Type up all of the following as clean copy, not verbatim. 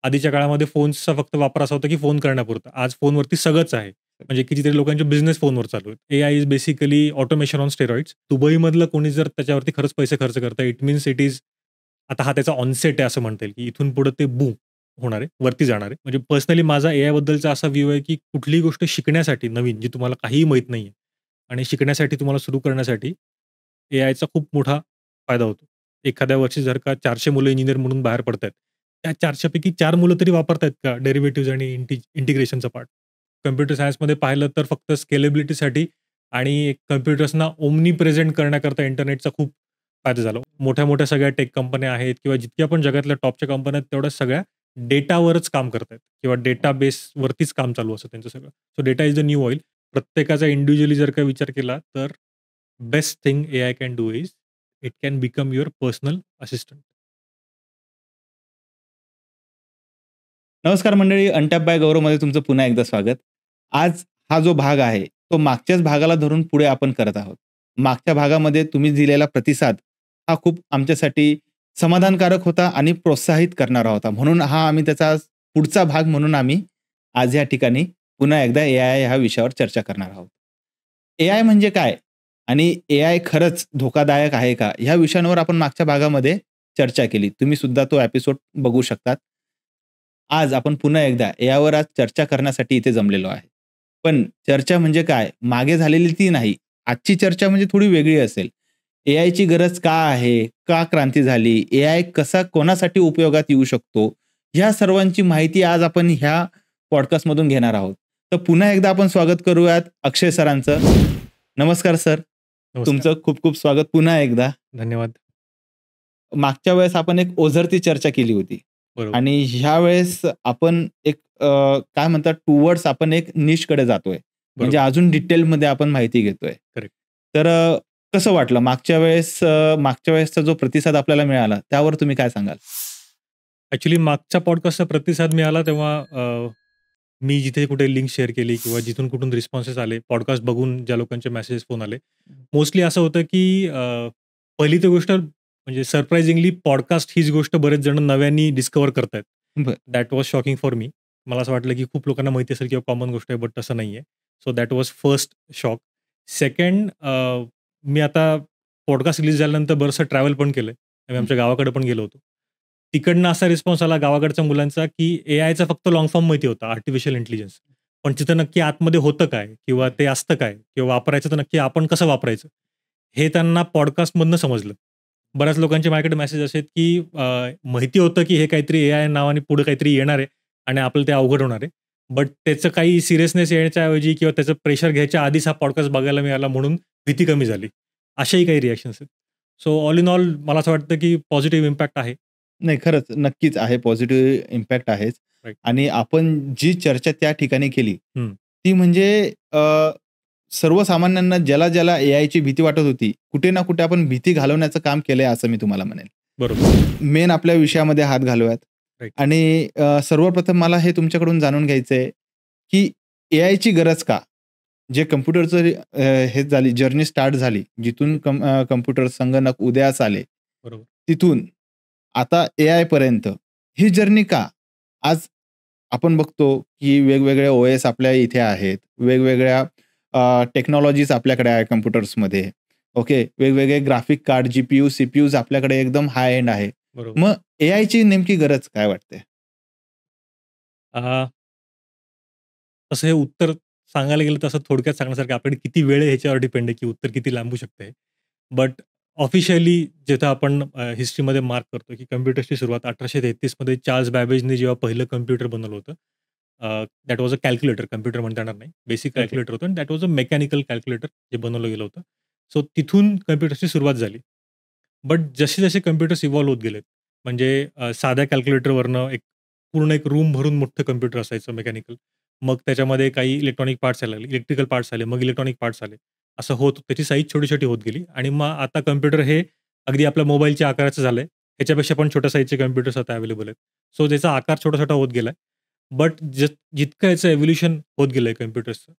आधीच्या काळामध्ये फोन्सचा फक्त वापर असा होता की फोन करण्यापुरता. आज फोनवरती सगळंच आहे. म्हणजे कितीतरी लोकांचे बिझनेस फोनवर चालू आहेत. AI is basically automation on steroids. दुबईमधलं कोणी जर त्याच्यावरती खरंच पैसे खर्च करतंय, इट मीन्स इट इज आता हा त्याचा ऑनसेट आहे असं म्हणता येईल, की इथून पुढे ते बूम होणार आहे, वरती जाणार आहे. म्हणजे पर्सनली माझा एआय बद्दलचा असा व्ह्यू आहे, की कुठलीही गोष्ट शिकण्यासाठी नवीन, जी तुम्हाला काहीही माहीत नाहीये आणि शिकण्यासाठी तुम्हाला सुरू करण्यासाठी एआयचा खूप मोठा फायदा होतो. एखाद्या वर्षी जर का 400 मुलं इंजिनिअर म्हणून बाहेर पडतायत, त्या 400 पैकी 4 मुलं तरी वापरतायत का डेरिव्हेटिव्हज आणि इंटिग्रेशनचा पार्ट? कॉम्प्युटर सायन्समध्ये पाहिलं तर फक्त स्केलेबिलिटीसाठी आणि कॉम्प्युटर्सना ओमनी प्रेझेंट करण्याकरता इंटरनेटचा खूप फायदा झाला. मोठ्या-मोठ्या सगळ्या टेक कंपन्या आहेत किंवा जितक्या पण जगातल्या टॉपच्या कंपन्या आहेत, तेवढ्या सगळ्या डेटावरच काम करतायत किंवा डेटाबेसवरतीच काम चालू असतं त्यांचं सगळं. So data is the new oil. प्रत्येकाचा इंडिव्हिज्युअली जर का विचार केला तर best thing AI can do is it can become your personal assistant. नमस्कार मंडळी, अनटॅप बाय गौरवमध्ये तुमचं पुन्हा एकदा स्वागत. आज हा जो भाग आहे, तो मागच्याच भागाला धरून पुढे आपण करत आहोत. मागच्या भागामध्ये तुम्ही दिलेला प्रतिसाद हा खूप आमच्यासाठी समाधानकारक होता आणि प्रोत्साहित करणारा होता. म्हणून आम्ही त्याचा पुढचा भाग म्हणून आम्ही आज या ठिकाणी पुन्हा एकदा एआय ह्या विषयावर चर्चा करणार आहोत. एआय म्हणजे काय? आणि एआय खरंच धोकादायक आहे का? ह्या विषयांवर आपण मागच्या भागामध्ये चर्चा केली. तुम्ही सुद्धा तो एपिसोड बघू शकतात. आज आपण पुन्हा एकदा यावर आज चर्चा करण्यासाठी इथे जमलेलो आहे. पण चर्चा म्हणजे काय? मागे झालेली ती नाही. आजची चर्चा म्हणजे थोडी वेगळी असेल. एआयची गरज का आहे? का क्रांती झाली? एआय कसा कोणासाठी उपयोगात येऊ शकतो? ह्या सर्वांची माहिती आज आपण ह्या पॉडकास्टमधून घेणार आहोत. तर पुन्हा एकदा आपण स्वागत करूयात अक्षय सरांचं. नमस्कार सर. नमस्कार. तुमचं खूप खूप स्वागत पुन्हा एकदा. धन्यवाद. मागच्या वेळेस आपण एक ओझरती चर्चा केली होती. बरोबर. आणि ह्या वेळेस आपण एक काय म्हणतात टुवर्ड्स आपण एक निशकडे जातोय. म्हणजे अजून डिटेलमध्ये आपण माहिती घेतोय. करेक्ट. तर कसं वाटलं मागच्या वेळेसचा जो प्रतिसाद आपल्याला मिळाला त्यावर तुम्ही काय सांगाल? ॲक्चुअली मागच्या पॉडकास्टचा प्रतिसाद मिळाला तेव्हा मी जिथे कुठे लिंक शेअर केली किंवा जिथून कुठून रिस्पॉन्सेस आले, पॉडकास्ट बघून ज्या लोकांचे मेसेज, फोन आले, मोस्टली असं होतं की पहिली तर गोष्ट म्हणजे सरप्रायझिंगली पॉडकास्ट हीच गोष्ट बरेच जण नव्याने डिस्कव्हर करतायत. बरं. That was shocking for me. मला असं वाटलं की खूप लोकांना माहिती असेल किंवा कॉमन गोष्ट आहे, बट तसं नाहीये. So that was first shock. Second, मी आता पॉडकास्ट रिलीज झाल्यानंतर बरंचसं ट्रॅव्हल पण केलंय. आम्ही आमच्या गावाकडे पण गेलो होतो. तिकडनं असा रिस्पॉन्स आला गावाकडच्या मुलांचा, की एआयचा फक्त लाँग फॉर्म माहिती होता, आर्टिफिशियल इंटेलिजन्स. पण तिथं नक्की आतमध्ये होतं काय? किंवा ते असतं काय? किंवा वापरायचं तर नक्की आपण कसं वापरायचं? हे त्यांना पॉडकास्टमधनं समजलं. बऱ्याच लोकांचे माझ्याकडे मेसेज असे आहेत, की माहिती होतं, की हे काहीतरी एआय नावाने पुढे काहीतरी येणार आहे आणि आपल्याला ते अवघड होणार आहे. बट त्याचं काही सिरियसनेस येण्याच्या ऐवजी किंवा त्याचं प्रेशर घ्यायच्या आधीच हा पॉडकास्ट बघायला मिळाला म्हणून भीती कमी झाली. अशाही काही रिएक्शन्स आहेत. सो ऑल इन ऑल मला असं वाटतं, की पॉझिटिव्ह इम्पॅक्ट आहे. नाही खरंच नक्कीच आहे. पॉझिटिव्ह इम्पॅक्ट आहेच. राइट. आणि आपण जी चर्चा त्या ठिकाणी केली हं. ती म्हणजे सर्वसामान्यांना ज्याला एआयची भीती वाटत होती, कुठे ना कुठे आपण भीती घालवण्याचं काम केलंय असं मी तुम्हाला म्हणेन. बरोबर. मेन आपल्या विषयामध्ये हात घालूयात. राइट. आणि सर्वप्रथम मला हे तुमच्याकडून जाणून घ्यायचंय, की एआयची गरज का? जे कॉम्प्युटरचं हे झाली जर्नी स्टार्ट झाली, जिथून कॉम्प्युटर, संगणक उदयास आले, बरोबर. तिथून आता एआय पर्यंत ही जर्नी का? आज आपण बघतो, की वेगवेगळे ओएस आपल्या इथे आहेत. वेगवेगळ्या टेक्नॉलॉजीज आपल्याकडे आहे कॉम्प्युटर्समध्ये. ओके. वेगवेगळे ग्राफिक कार्ड, जीपीयू, सीपीयूज आपल्याकडे एकदम हाय एंड आहे. बरोबर. मग एआयची नेमकी गरज काय वाटते? तसं हे उत्तर सांगायला गेलं तसं थोडक्यात सांगण्यासारखं आपल्याकडे किती वेळ आहे ह्याच्यावर डिपेंड आहे, की उत्तर किती लांबू शकतंय. बट ऑफिशियली जिथं आपण हिस्ट्रीमध्ये मार्क करतो, की कॉम्प्युटरची सुरुवात 1833 मध्ये चार्ल्स बॅबेजने जेव्हा पहिलं कॉम्प्युटर बनवलं होतं. That was a calculator, computer म्हणता येणार नाही. Basic okay. कॅल्क्युलेटर होतं आणि that was a mechanical calculator जे बनवलं गेलं होतं. सो तिथून कॉम्प्युटरची सुरुवात झाली. बट जसे-जसे कॉम्प्युटर्स इव्हॉल्व होत गेलेत, म्हणजे साध्या कॅल्क्युलेटरवरनं पूर्ण एक रूम भरून मोठं कॉम्प्युटर असायचं मेकॅनिकल. मग त्याच्यामध्ये काही इलेक्ट्रॉनिक पार्ट्स यायला लागले, इलेक्ट्रिकल पार्ट्स आले, मग इलेक्ट्रॉनिक पार्ट्स आले. असं होत त्याची साईज छोटी-छोटी होत गेली आणि मग आता कॉम्प्युटर हे अगदी आपल्या मोबाईलच्या आकाराचं झालंय. ह्याच्यापेक्षा पण छोट्या साईजचे कॉम्प्युटर्स आता अवेलेबल आहेत. सो त्याचा आकार छोटा-छोटा होत गेलाय. बट जितकं याचं एव्होल्यूशन होत गेलंय कॉम्प्युटर्सचं,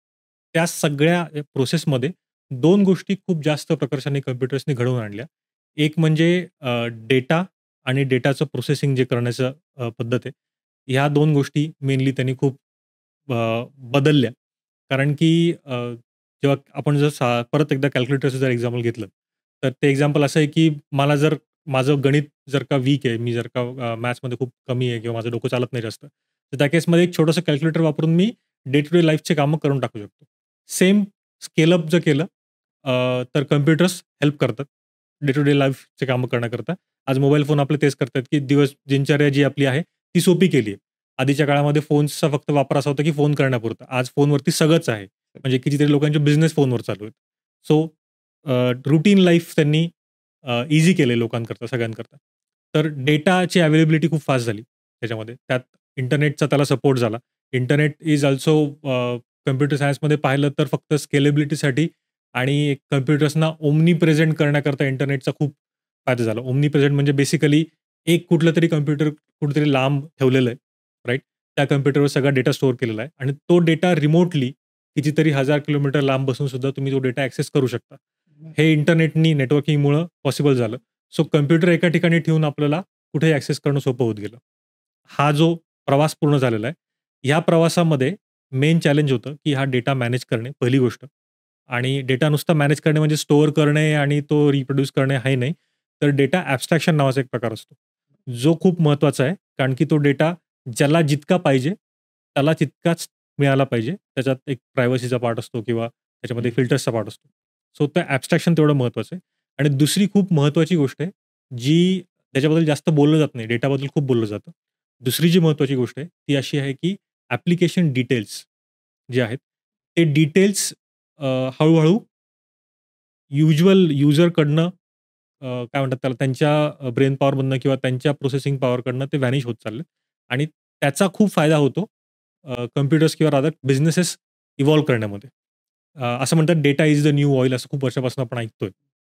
त्या सगळ्या प्रोसेसमध्ये 2 गोष्टी खूप जास्त प्रकर्षाने कॉम्प्युटर्सनी घडवून आणल्या. एक म्हणजे डेटा आणि डेटाचं प्रोसेसिंग जे करण्याचं पद्धत आहे. ह्या 2 गोष्टी मेनली त्यांनी खूप बदलल्या. कारण की जेव्हा आपण जर परत एकदा कॅल्क्युलेटरचं जर एक्झाम्पल घेतलं, तर ते एक्झाम्पल असं आहे की मला जर माझं गणित जर का वीक आहे, मी जर का मॅथ्समध्ये खूप कमी आहे किंवा माझं डोकं चालत नाही जास्त, तर त्या केसमध्ये एक छोटंसं कॅल्क्युलेटर वापरून मी डे टू डे लाईफचे कामं करून टाकू शकतो. सेम स्केल अप जर केलं तर कॉम्प्युटर्स हेल्प करतात डे टू डे लाईफचे कामं करण्याकरता. आज मोबाईल फोन आपले तेच करतात, की दिनचर्या जी आपली आहे, ती सोपी केली आहे. आधीच्या काळामध्ये फोन्सचा फक्त वापर असा होता, की फोन करण्यापुरता. आज फोनवरती सगळंच आहे. म्हणजे कितीतरी लोकांचे बिझनेस फोनवर चालू आहेत. सो रूटीन लाईफ त्यांनी ईझी केले लोकांकरता, सगळ्यांकरता. तर डेटाची अवेलेबिलिटी खूप फास्ट झाली त्याच्यामध्ये. त्यात इंटरनेटचा त्याला सपोर्ट झाला. इंटरनेट इज अल्सो कॉम्प्युटर सायन्समध्ये पाहिलं तर फक्त स्केलेबिलिटीसाठी आणि कॉम्प्युटर्सना ओमनी प्रेझेंट करण्याकरता इंटरनेटचा खूप फायदा झाला. ओमनी प्रेझेंट म्हणजे बेसिकली एक कुठलंतरी कॉम्प्युटर कुठेतरी लांब ठेवलेलं आहे, राइट? त्या कॉम्प्युटरवर सगळा डेटा स्टोअर केलेला आहे आणि तो डेटा रिमोटली कितीतरी 1000 किलोमीटर लांब बसून सुद्धा तुम्ही तो डेटा ॲक्सेस करू शकता. हे इंटरनेटनी नेटवर्किंगमुळं पॉसिबल झालं. सो कॉम्प्युटर एका ठिकाणी ठेवून आपल्याला कुठेही ॲक्सेस करणं सोपं होत गेलं. हा जो प्रवास पूर्ण झालेला आहे, या प्रवासामध्ये मेन चॅलेंज होतं, की हा डेटा मॅनेज करणे पहिली गोष्ट. आणि डेटा नुसता मॅनेज करणे म्हणजे स्टोअर करणे आणि तो रिप्रोड्यूस करणे हे नाही. तर डेटा ॲब्स्ट्रॅक्शन नावाचा एक प्रकार असतो. जो खूप महत्त्वाचा आहे. कारण की तो डेटा ज्याला जितका पाहिजे, त्याला तितकाच मिळाला पाहिजे. त्याच्यात एक प्रायव्हसीचा पार्ट असतो किंवा त्याच्यामध्ये फिल्टर्सचा पार्ट असतो. सो ते ॲब्स्ट्रॅक्शन तेवढं महत्त्वाचं आहे. आणि दुसरी खूप महत्त्वाची गोष्ट आहे, जी त्याच्याबद्दल जास्त बोललं जात नाही. डेटाबद्दल खूप बोललं जातं. दुसरी जी महत्त्वाची गोष्ट आहे, ती अशी आहे की ॲप्लिकेशन डिटेल्स जे आहेत, ते डिटेल्स हळू-हळू युजरकडनं काय म्हणतात त्याला त्यांच्या ब्रेन पॉवरमधनं किंवा त्यांच्या प्रोसेसिंग पॉवरकडनं ते व्हॅनिश होत चालले आणि त्याचा खूप फायदा होतो कॉम्प्युटर्स किंवा रादर बिझनेसेस इव्हॉल्व करण्यामध्ये. असं म्हणतात data is the new oil असं खूप वर्षापासून आपण ऐकतोय,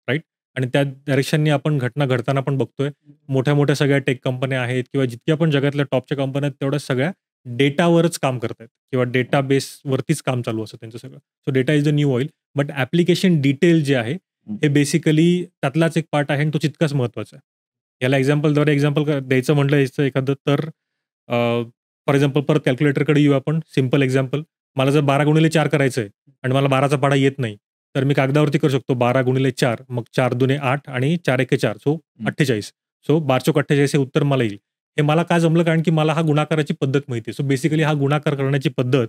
राइट? आणि त्या डायरेक्शननी आपण घटना घडताना पण बघतोय. मोठ्या-मोठ्या सगळ्या टेक कंपन्या आहेत किंवा जितक्या पण जगातल्या टॉपच्या कंपन्या आहेत, तेवढ्या सगळ्या डेटावरच काम करतायत किंवा डेटाबेसवरतीच काम चालू असतं त्यांचं सगळं. So data is the new oil. But application detail जे आहे, हे बेसिकली त्यातलाच एक पार्ट आहे आणि तो तितकाच महत्त्वाचा आहे. याला एक्झाम्पलद्वारे द्यायचं म्हटलं याचं एखादं तर फॉर एक्झाम्पल परत कॅल्क्युलेटरकडे येऊ आपण. Simple example. मला जर 12x4 करायचं आहे आणि मला 12चा पाढा येत नाही, तर मी कागदावरती करू शकतो 12x4 मग 4 दुने 8 आणि 4 एके 4 सो 48. सो 12 चोक 48 हे उत्तर मला येईल. हे मला का जमलं? कारण की मला हा गुणाकाराची पद्धत माहिती आहे. सो बेसिकली हा गुणाकार करण्याची पद्धत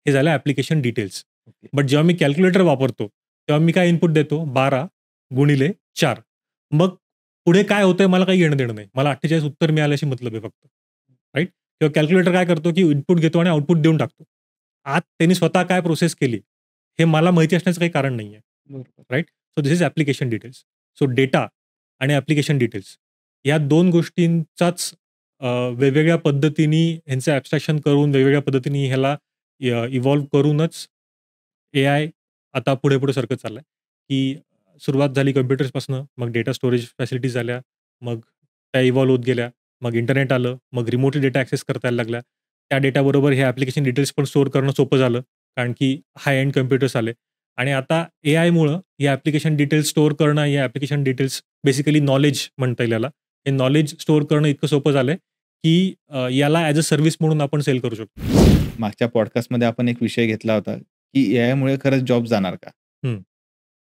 हे झालं ॲप्लिकेशन डिटेल्स. बट जेव्हा मी कॅल्क्युलेटर वापरतो, तेव्हा मी काय इनपुट देतो? 12 गुणिले 4. मग पुढे काय होतंय मला काही घेणं-देणं नाही. मला 48 उत्तर मिळाल्याशी मतलब आहे फक्त. राइट? किंवा कॅल्क्युलेटर काय करतो, की इनपुट घेतो आणि आउटपुट देऊन टाकतो. आत त्यांनी स्वतः काय प्रोसेस केली, हे मला माहिती असण्याचं काही कारण नाहीये. बरोबर. Right? So this is application details. So data आणि ॲप्लिकेशन डिटेल्स या 2 गोष्टींचाच वेगवेगळ्या पद्धतीने ह्यांचं ॲब्स्ट्रॅक्शन करून वेगवेगळ्या पद्धतीने ह्याला इव्हॉल्व करूनच एआय आता पुढे-पुढे सरकत चाललाय, की सुरुवात झाली कॉम्प्युटर्सपासून, मग डेटा स्टोरेज फॅसिलिटीज झाल्या, मग त्या इव्हॉल्व होत गेल्या, मग इंटरनेट आलं, मग रिमोटली डेटा ॲक्सेस करता यायला लागला. त्या डेटाबरोबर हे ॲप्लिकेशन डिटेल्स पण स्टोअर करणं सोपं झालं, कारण की हाय एंड कॉम्प्युटर्स आले आणि आता एआयमुळं या ॲप्लिकेशन डिटेल्स स्टोअर करणं, या ॲप्लिकेशन डिटेल्स बेसिकली नॉलेज म्हणता येईल याला. हे नॉलेज स्टोअर करणं इतकं सोपं झालंय, की याला ॲज अ सर्व्हिस म्हणून आपण सेल करू शकतो. मागच्या पॉडकास्टमध्ये आपण एक विषय घेतला होता, की एआयमुळे खरंच जॉब जाणार का? हं.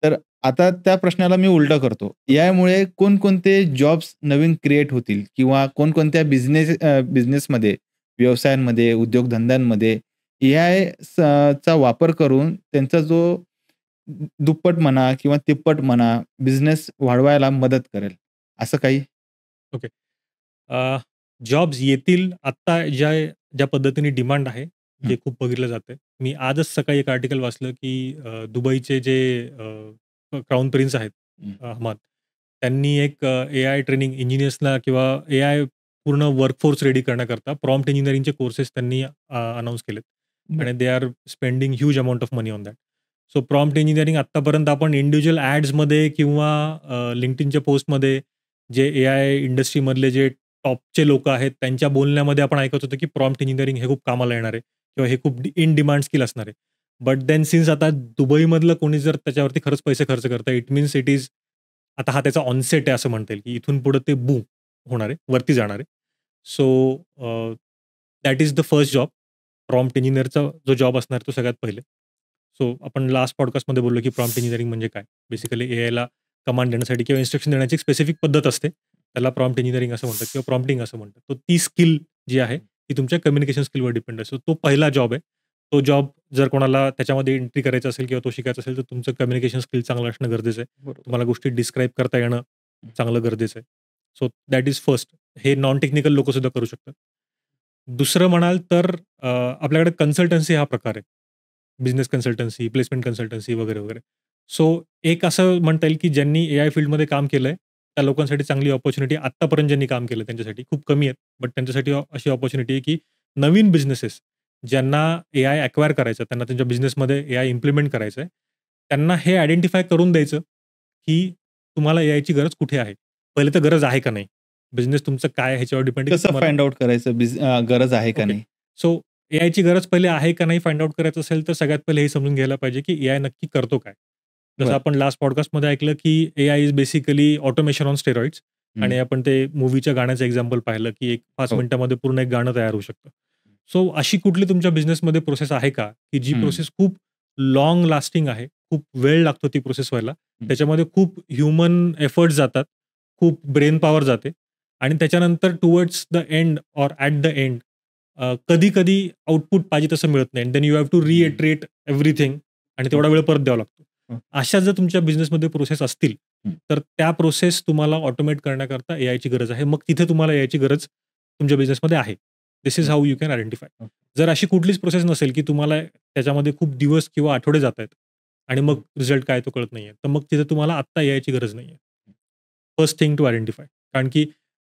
तर आता त्या प्रश्नाला मी उलटं करतो. एआयमुळे कोणकोणते जॉब्स नवीन क्रिएट होतील किंवा कोणकोणत्या बिझनेसमध्ये, व्यवसायांमध्ये, उद्योगधंद्यांमध्ये एआय चा वापर करून त्यांचा जो दुप्पट म्हणा किंवा तिप्पट म्हणा, बिझनेस वाढवायला मदत करेल, असं काही? ओके. जॉब्स येतील आत्ता ज्या पद्धतीने डिमांड आहे, हं, जे खूप बघितलं जातंय. मी आजच सकाळी एक आर्टिकल वाचलं, की दुबईचे जे क्राउन प्रिन्स आहेत हं. हमाद, त्यांनी एक एआय ट्रेनिंग इंजिनिअर्सना किंवा एआय पूर्ण वर्कफोर्स रेडी करण्याकरता प्रॉम्प्ट इंजिनिअरिंगचे कोर्सेस त्यांनी अनाउन्स केलेत बरं. आणि they are spending huge amount of money on that. So prompt engineering आत्तापर्यंत आपण इंडिव्हिज्युअल ॲड्समध्ये किंवा LinkedInच्या पोस्टमध्ये जे एआय इंडस्ट्रीमधले जे टॉपचे लोकं आहेत, त्यांच्या बोलण्यामध्ये आपण ऐकत होतो, की प्रॉम्प्ट इंजिनिअरिंग हे खूप कामाला येणार आहे किंवा हे खूप इन डिमांड स्किल असणार आहे. बट देन सिन्स आता दुबईमधलं कोणी जर त्याच्यावरती खरंच पैसे खर्च करतंय, इट मीन्स इट इज आता हा त्याचा ऑनसेट आहे असं म्हणता येईल, की इथून पुढे ते बूम होणार आहे, वरती जाणार आहे. So that is the first job. Prompt इंजिनिअरचा जो जॉब असणार तो सगळ्यात पहिले. सो आपण लास्ट पॉडकास्टमध्ये बोललो की प्रॉम्प्ट इंजिनिअरिंग म्हणजे काय. बेसिकली एआयला कमांड देण्यासाठी किंवा इन्स्ट्रक्शन देण्याची एक स्पेसिफिक पद्धत असते. त्याला प्रॉम्प्ट इंजिनिअरिंग असं म्हणतात किंवा प्रॉम्प्टिंग असं म्हणतात. तो ती स्किल जी आहे ती तुमच्या कम्युनिकेशन स्किलवर डिपेंड असतो. तो पहिला जॉब आहे. तो जॉब जर कोणाला त्याच्यामध्ये एंट्री करायचं असेल किंवा तो शिकायचा असेल तर तुमचं कम्युनिकेशन स्किल चांगलं असणं गरजेचं आहे. बरोबर. तुम्हाला गोष्टी डिस्क्राईब करता येणं चांगलं गरजेचं आहे. So that is first. हे नॉन टेक्निकल लोक सुद्धा करू शकतात. दुसरं म्हणाल तर आपल्याकडे कन्सल्टन्सी हा प्रकार आहे. बिझनेस कन्सल्टन्सी, प्लेसमेंट कन्सल्टन्सी वगैरे, वगैरे. सो एक असं म्हणता येईल की ज्यांनी एआय फील्डमध्ये काम केलंय, त्या लोकांसाठी चांगली अपॉर्च्युनिटी आत्तापर्यंत ज्यांनी काम केलं त्यांच्यासाठी खूप कमी आहेत. बट त्यांच्यासाठी अशी अपॉर्च्युनिटी आहे की नवीन बिझनेसेस ज्यांना एआय अक्वायर करायचं, त्यांना त्यांच्या बिझनेसमध्ये एआय इम्प्लिमेंट करायचं आहे, त्यांना हे आयडेंटिफाय करून द्यायचं की तुम्हाला एआयची गरज कुठे आहे. पहिले तर गरज आहे का नाही? बिझनेस तुमचं काय आहे ह्याच्यावर डिपेंड आहे. कसं फाइंड आउट करायचं गरज आहे का ओके. नाही? सो एआयची गरज पहिले आहे का नाही फाइंड आउट करायचं असेल तर सगळ्यात पहिले हे समजून घ्यायला पाहिजे की एआय नक्की करतो काय? जसं बरं. आपण लास्ट पॉडकास्टमध्ये ऐकलं की AI is basically automation on steroids. आणि आपण ते मूव्हीच्या गाण्याचं एक्झाम्पल पाहिलं की एक 5 हो. मिनिटामध्ये पूर्ण एक गाणं तयार होऊ शकतं. सो अशी कुठली तुमच्या बिझनेसमध्ये प्रोसेस आहे का की जी प्रोसेस खूप लाँग लास्टिंग आहे, खूप वेळ लागतो ती प्रोसेस व्हायला, त्याच्यामध्ये खूप ह्युमन एफर्ट्स जातात, खूप ब्रेन पॉवर जाते आणि त्याच्यानंतर towards the end or at the end कधी-कधी आउटपुट पाहिजे तसं मिळत नाही. Then you have to reiterate everything आणि तेवढा वेळ परत द्यावा लागतो. अशा जर तुमच्या बिझनेसमध्ये प्रोसेस असतील, तर त्या प्रोसेस तुम्हाला ऑटोमेट करण्याकरता एआयची गरज आहे. मग तिथे तुम्हाला एआयची गरज तुमच्या बिझनेसमध्ये आहे. This is how you can identify. जर अशी कुठलीच प्रोसेस नसेल की तुम्हाला त्याच्यामध्ये खूप दिवस किंवा आठवडे जात आहेत आणि मग रिझल्ट काय तो कळत नाहीये, तर मग तिथे तुम्हाला आत्ता एआयची गरज नाहीये. First thing to identify. कारण की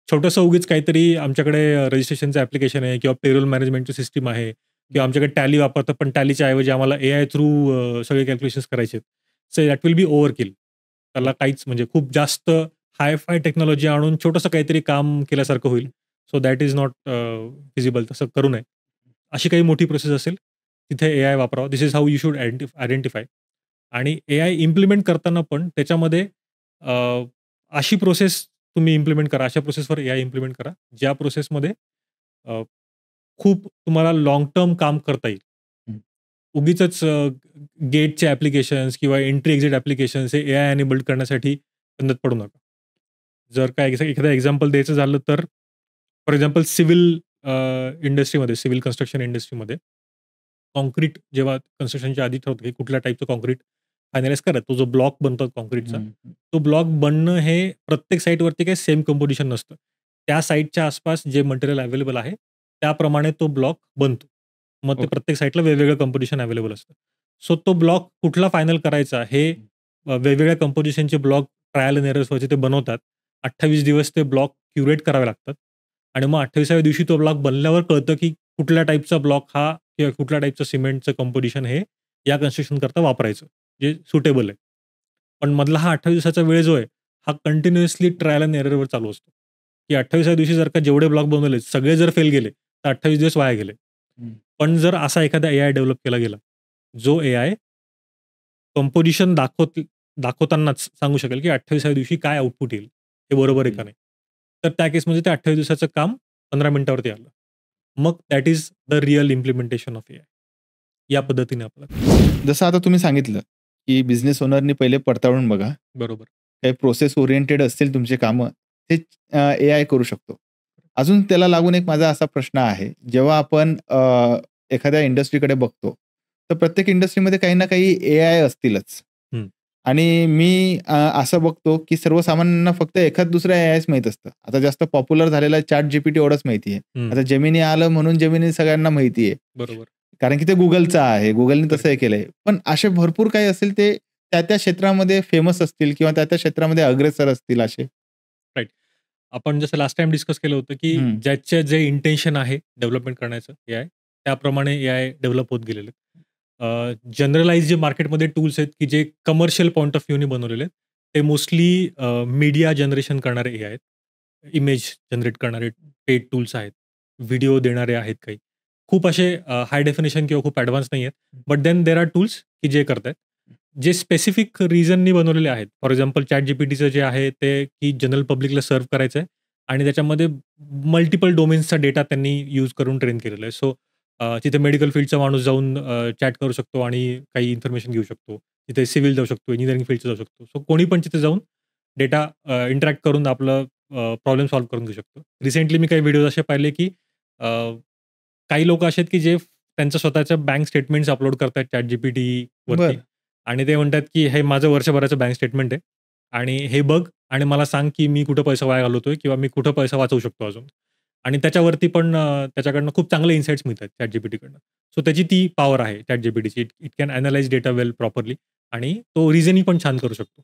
छोटंसं उगीच काहीतरी आमच्याकडे रजिस्ट्रेशनचं ॲप्लिकेशन आहे किंवा पेरोल मॅनेजमेंटची सिस्टम आहे किंवा आमच्याकडे टॅली वापरतात, पण टॅलीच्या ऐवजी आम्हाला एआय थ्रू सगळे कॅल्क्युलेशन्स करायचे आहेत. So that will be overkill. त्याला काहीच म्हणजे खूप जास्त हाय-फाय टेक्नॉलॉजी आणून छोटंसं काहीतरी काम केल्यासारखं होईल. So that is not feasible. तसं करू नये. अशी काही मोठी प्रोसेस असेल, तिथे एआय वापरावा. This is how you should identify. आणि एआय इम्प्लिमेंट करताना पण त्याच्यामध्ये अशी प्रोसेस तुम्ही इम्प्लिमेंट करा, अशा प्रोसेसवर एआय इम्प्लिमेंट करा, ज्या प्रोसेसमध्ये खूप तुम्हाला लाँग टर्म काम करता येईल. उगीचच गेटचे ॲप्लिकेशन्स किंवा एंट्री एक्झिट ॲप्लिकेशन्स हे एआय एनेबल्ड करण्यासाठी बंद पडू नका. जर काय एखादं एक्झाम्पल द्यायचं झालं तर फॉर एक्झाम्पल सिव्हिल इंडस्ट्रीमध्ये, सिव्हिल कन्स्ट्रक्शन इंडस्ट्रीमध्ये काँक्रीट जेव्हा कन्स्ट्रक्शनच्या आधी ठरवतं की कुठल्या टाईपचं काँक्रीट फायनलाइज करा. तो जो ब्लॉक बनतो काँक्रीटचा, तो ब्लॉक बनणं हे प्रत्येक साईटवरती काही सेम कंपोजिशन नसतं. त्या साईटच्या आसपास जे मटेरियल अवेलेबल आहे, त्याप्रमाणे तो ब्लॉक बनतो. मग ते प्रत्येक साईटला वेगवेगळं कंपोजिशन अवेलेबल असतं. सो तो ब्लॉक कुठला फायनल करायचा हे वेगवेगळ्या कंपोजिशनचे ब्लॉक ट्रायल एंड एरर्सवरती ते बनवतात. 28 दिवस ते ब्लॉक क्युरेट करावे लागतात आणि मग 28व्या दिवशी तो ब्लॉक बनल्यावर कळतं की कुठल्या टाईपचा ब्लॉक हा किंवा कुठल्या टाईपचं सिमेंटचं कंपोजिशन हे या कन्स्ट्रक्शन करता वापरायचं, जे सुटेबल आहे. पण मधला हा 28 दिवसाचा वेळ जो आहे, हा कंटिन्युअसली ट्रायल एंड एररवर चालू असतो. की 28व्या दिवशी जर का जेवढे ब्लॉक बनवले सगळे जर फेल गेले, तर 28 दिवस वाया गेले. पण जर असा एखादा एआय डेव्हलप केला गेला, जो एआय कंपोजिशन दाखवतानाच सांगू शकेल की 28व्या दिवशी काय आउटपुट येईल, हे बरोबर आहे का नाही. तर त्या केसमध्ये ते 28 दिवसाचं काम 15 मिनिटावरती आलं. मग that is the real implementation of AI. या पद्धतीने आपलं. जसं आता तुम्ही सांगितलं की बिझनेस ओनरनी पहिले पडताळून बघा. बरोबर. काही प्रोसेस ओरिएंटेड असतील तुमचे कामं, ते एआय करू शकतो. अजून त्याला लागून एक माझा असा प्रश्न आहे, जेव्हा आपण एखाद्या इंडस्ट्रीकडे बघतो, तर प्रत्येक इंडस्ट्रीमध्ये काही ना काही एआय असतीलच. आणि मी असं बघतो की सर्वसामान्यांना फक्त एखाद दुसरं एआयच माहीत असतं. आता जास्त पॉप्युलर झालेला ChatGPT एवढंच माहिती आहे. आता जेमिनी आलं म्हणून जेमिनी सगळ्यांना माहिती आहे. बरोबर. कारण की ते Googleचं आहे. Googleने तसं हे केलंय. पण असे भरपूर काही असेल ते त्या क्षेत्रामध्ये फेमस असतील किंवा त्या क्षेत्रामध्ये अग्रेसर असतील असे. राइट. आपण जसं लास्ट टाइम डिस्कस केलं होतं की ज्याचे जे इंटेन्शन आहे डेव्हलपमेंट करण्याचं एआय, त्याप्रमाणे एआय डेव्हलप होत गेलेले. जनरलाइज जे मार्केटमध्ये टूल्स आहेत की जे कमर्शियल पॉइंट ऑफ व्ह्यूने बनवलेले आहेत, ते मोस्टली मीडिया जनरेशन करणारे एआय आहेत. इमेज जनरेट करणारे पेड टूल्स आहेत. व्हिडिओ देणारे आहेत काही. खूप असे हाय डेफिनेशन किंवा खूप ॲडव्हान्स नाही आहेत. But then there are tools की जे करतायत. जे स्पेसिफिक रिझननी बनवलेले आहेत. फॉर एक्झाम्पल ChatGPTचं जे आहे ते की जनरल पब्लिकला सर्व्ह करायचं आहे आणि त्याच्यामध्ये मल्टिपल डोमेन्सचा डेटा त्यांनी यूज करून ट्रेन केलेला आहे. सो तिथे मेडिकल फील्डचा माणूस जाऊन चॅट करू शकतो आणि काही इन्फॉर्मेशन घेऊ शकतो. तिथे सिव्हिल जाऊ शकतो, इंजिनिअरिंग फील्डचा जाऊ शकतो. सो कोणी पण तिथे जाऊन डेटा इंटरॅक्ट करून आपलं प्रॉब्लेम सॉल्व्ह करून घेऊ शकतो. रिसेंटली मी काही व्हिडिओज असे पाहिले, की अ, काही लोकं असे आहेत, की जे त्यांचं स्वतःच्या बँक स्टेटमेंट्स अपलोड करतात ChatGPTवरती बरं. आणि ते म्हणतात, की हे माझं वर्षभराचं बँक स्टेटमेंट आहे आणि हे बघ आणि मला सांग, की मी कुठं पैसा वाया घालवतोय किंवा मी कुठं पैसा वाचवू शकतो अजून. आणि त्याच्यावरती पण त्याच्याकडनं खूप चांगले इनसाइट्स मिळतात ChatGPTकडनं. सो त्याची ती पॉवर आहे ChatGPTची. It can analyse data well properly आणि तो रिझनिंग पण छान करू शकतो.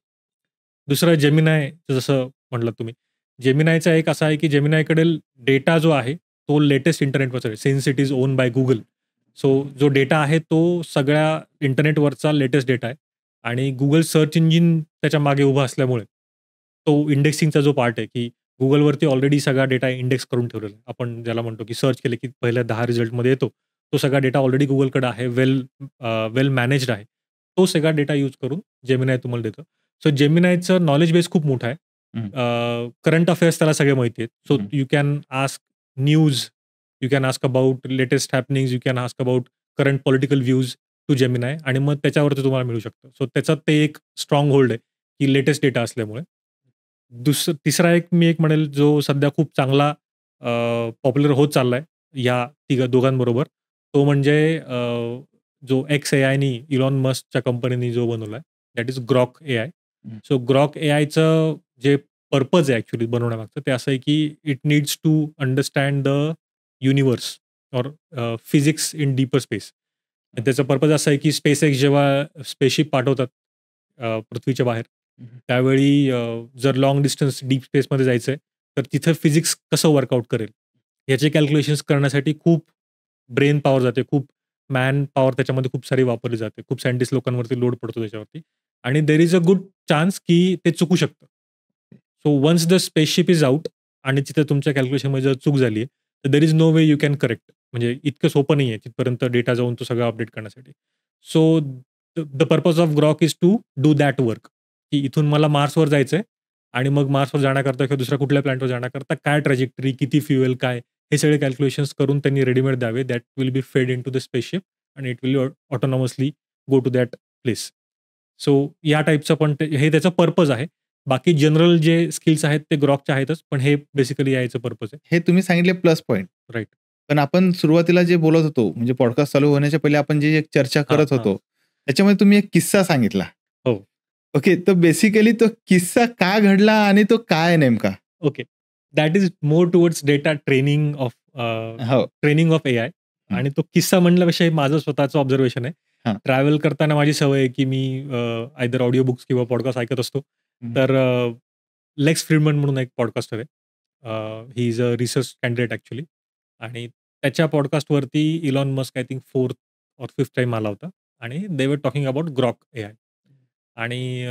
दुसरं Geminiचं जसं म्हटलात तुम्ही. Geminiचा एक असा आहे, की Geminiकडील डेटा जो आहे, तो लेटेस्ट इंटरनेटवरचा आहे. Since it is own by Google. So जो डेटा आहे, तो सगळ्या इंटरनेटवरचा लेटेस्ट डेटा आहे आणि Google सर्च इंजिन त्याच्या मागे उभा असल्यामुळे, तो इंडेक्सिंगचा जो पार्ट आहे, की Googleवरती ऑलरेडी सगळा डेटा इंडेक्स करून ठेवलेला आहे. आपण ज्याला म्हणतो, की सर्च केले, की पहिल्या 10 रिझल्टमध्ये येतो. तो सगळा डेटा ऑलरेडी Googleकडे आहे. वेल मॅनेज्ड आहे. तो सगळा डेटा यूज करून Gemini तुम्हाला देतं. सो Geminiचं नॉलेज बेस खूप मोठा आहे. हं. करंट अफेअर्स त्याला सगळे माहिती आहेत. So hmm. You can ask news, you can ask about latest happenings, you can ask about current political views to Gemini आणि मग त्याच्यावरती तुम्हाला मिळू शकतं. सो त्याचं ते एक स्ट्राँग होल्ड आहे, की लेटेस्ट डेटा असल्यामुळे. तिसरा मी एक म्हणेल जो सध्या खूप चांगला पॉप्युलर होत चाललाय या दोघांबरोबर. तो म्हणजे जो XAIनी इलॉन मस्कच्या कंपनीनी जो बनवलाय, दॅट इज Grok AI. हं. सो Grok AIचं जे पर्पज आहे ॲक्चुअली बनवण्यामागचं ते असं आहे, की it needs to understand the universe or physics in deeper space. त्याचा पर्पज असा आहे, की SpaceX जेव्हा स्पेसशिप पाठवतात पृथ्वीच्या बाहेर, त्यावेळी जर लाँग डिस्टन्स डीप स्पेसमध्ये जायचं आहे, तर तिथं फिजिक्स कसं वर्कआउट करेल, याचे कॅल्क्युलेशन्स करण्यासाठी खूप ब्रेन पॉवर जाते, खूप मॅन पॉवर त्याच्यामध्ये खूप सारी वापरली जाते. खूप सायंटिस्ट लोकांवरती लोड पडतो त्याच्यावरती आणि there is a good chance की ते चुकू शकतं. So once the spaceship is out आणि तिथे तुमच्या कॅल्क्युलेशनमध्ये जर चूक झाली आहे, तर there is no way you can correct. म्हणजे इतकं सोपं नाही आहे तिथपर्यंत डेटा जाऊन तो सगळं अपडेट करण्यासाठी. So the purpose of Grok is to do that work. की इथून मला मार्सवर जायचंय आणि मग मार्सवर जाण्याकरता किंवा दुसऱ्या कुठल्या प्लॅनेटवर जाण्याकरता काय ट्रॅजेक्टरी, किती फ्युएल, काय हे सगळे कॅल्क्युलेशन्स करून त्यांनी रेडीमेड द्यावे. That will be fed into the spaceship आणि it will autonomously go to that place. So या टाइपचं पण हे त्याचं पर्पज आहे. बाकी जनरल जे स्किल्स आहेत ते Grokच्या आहेतच, पण हे बेसिकली याचं पर्पज आहे. हे तुम्ही सांगितले प्लस पॉइंट. राइट. पण आपण सुरुवातीला जे बोलत होतो, म्हणजे पॉडकास्ट चालू होण्याच्या पहिले आपण जी एक चर्चा हां, करत हां. होतो, त्याच्यामध्ये तुम्ही एक किस्सा सांगितला. हो. ओके. तर बेसिकली तो किस्सा का घडला आणि तो काय आहे नेमका? Okay. That is more towards data training of हो. AI हं. आणि तो किस्सा म्हणल्यापेक्षा हे माझं स्वतःचं ऑब्झर्वेशन आहे. हां. ट्रॅव्हल करताना माझी सवय आहे, की मी आयदर ऑडिओ बुक्स किंवा पॉडकास्ट ऐकत असतो. हं. तर लेक्स फ्रीडमन म्हणून एक पॉडकास्टर आहे. He is a research candidate actually आणि त्याच्या पॉडकास्टवरती Elon Musk I think 4th or 5th time आला होता आणि they were talking about Grok AI आणि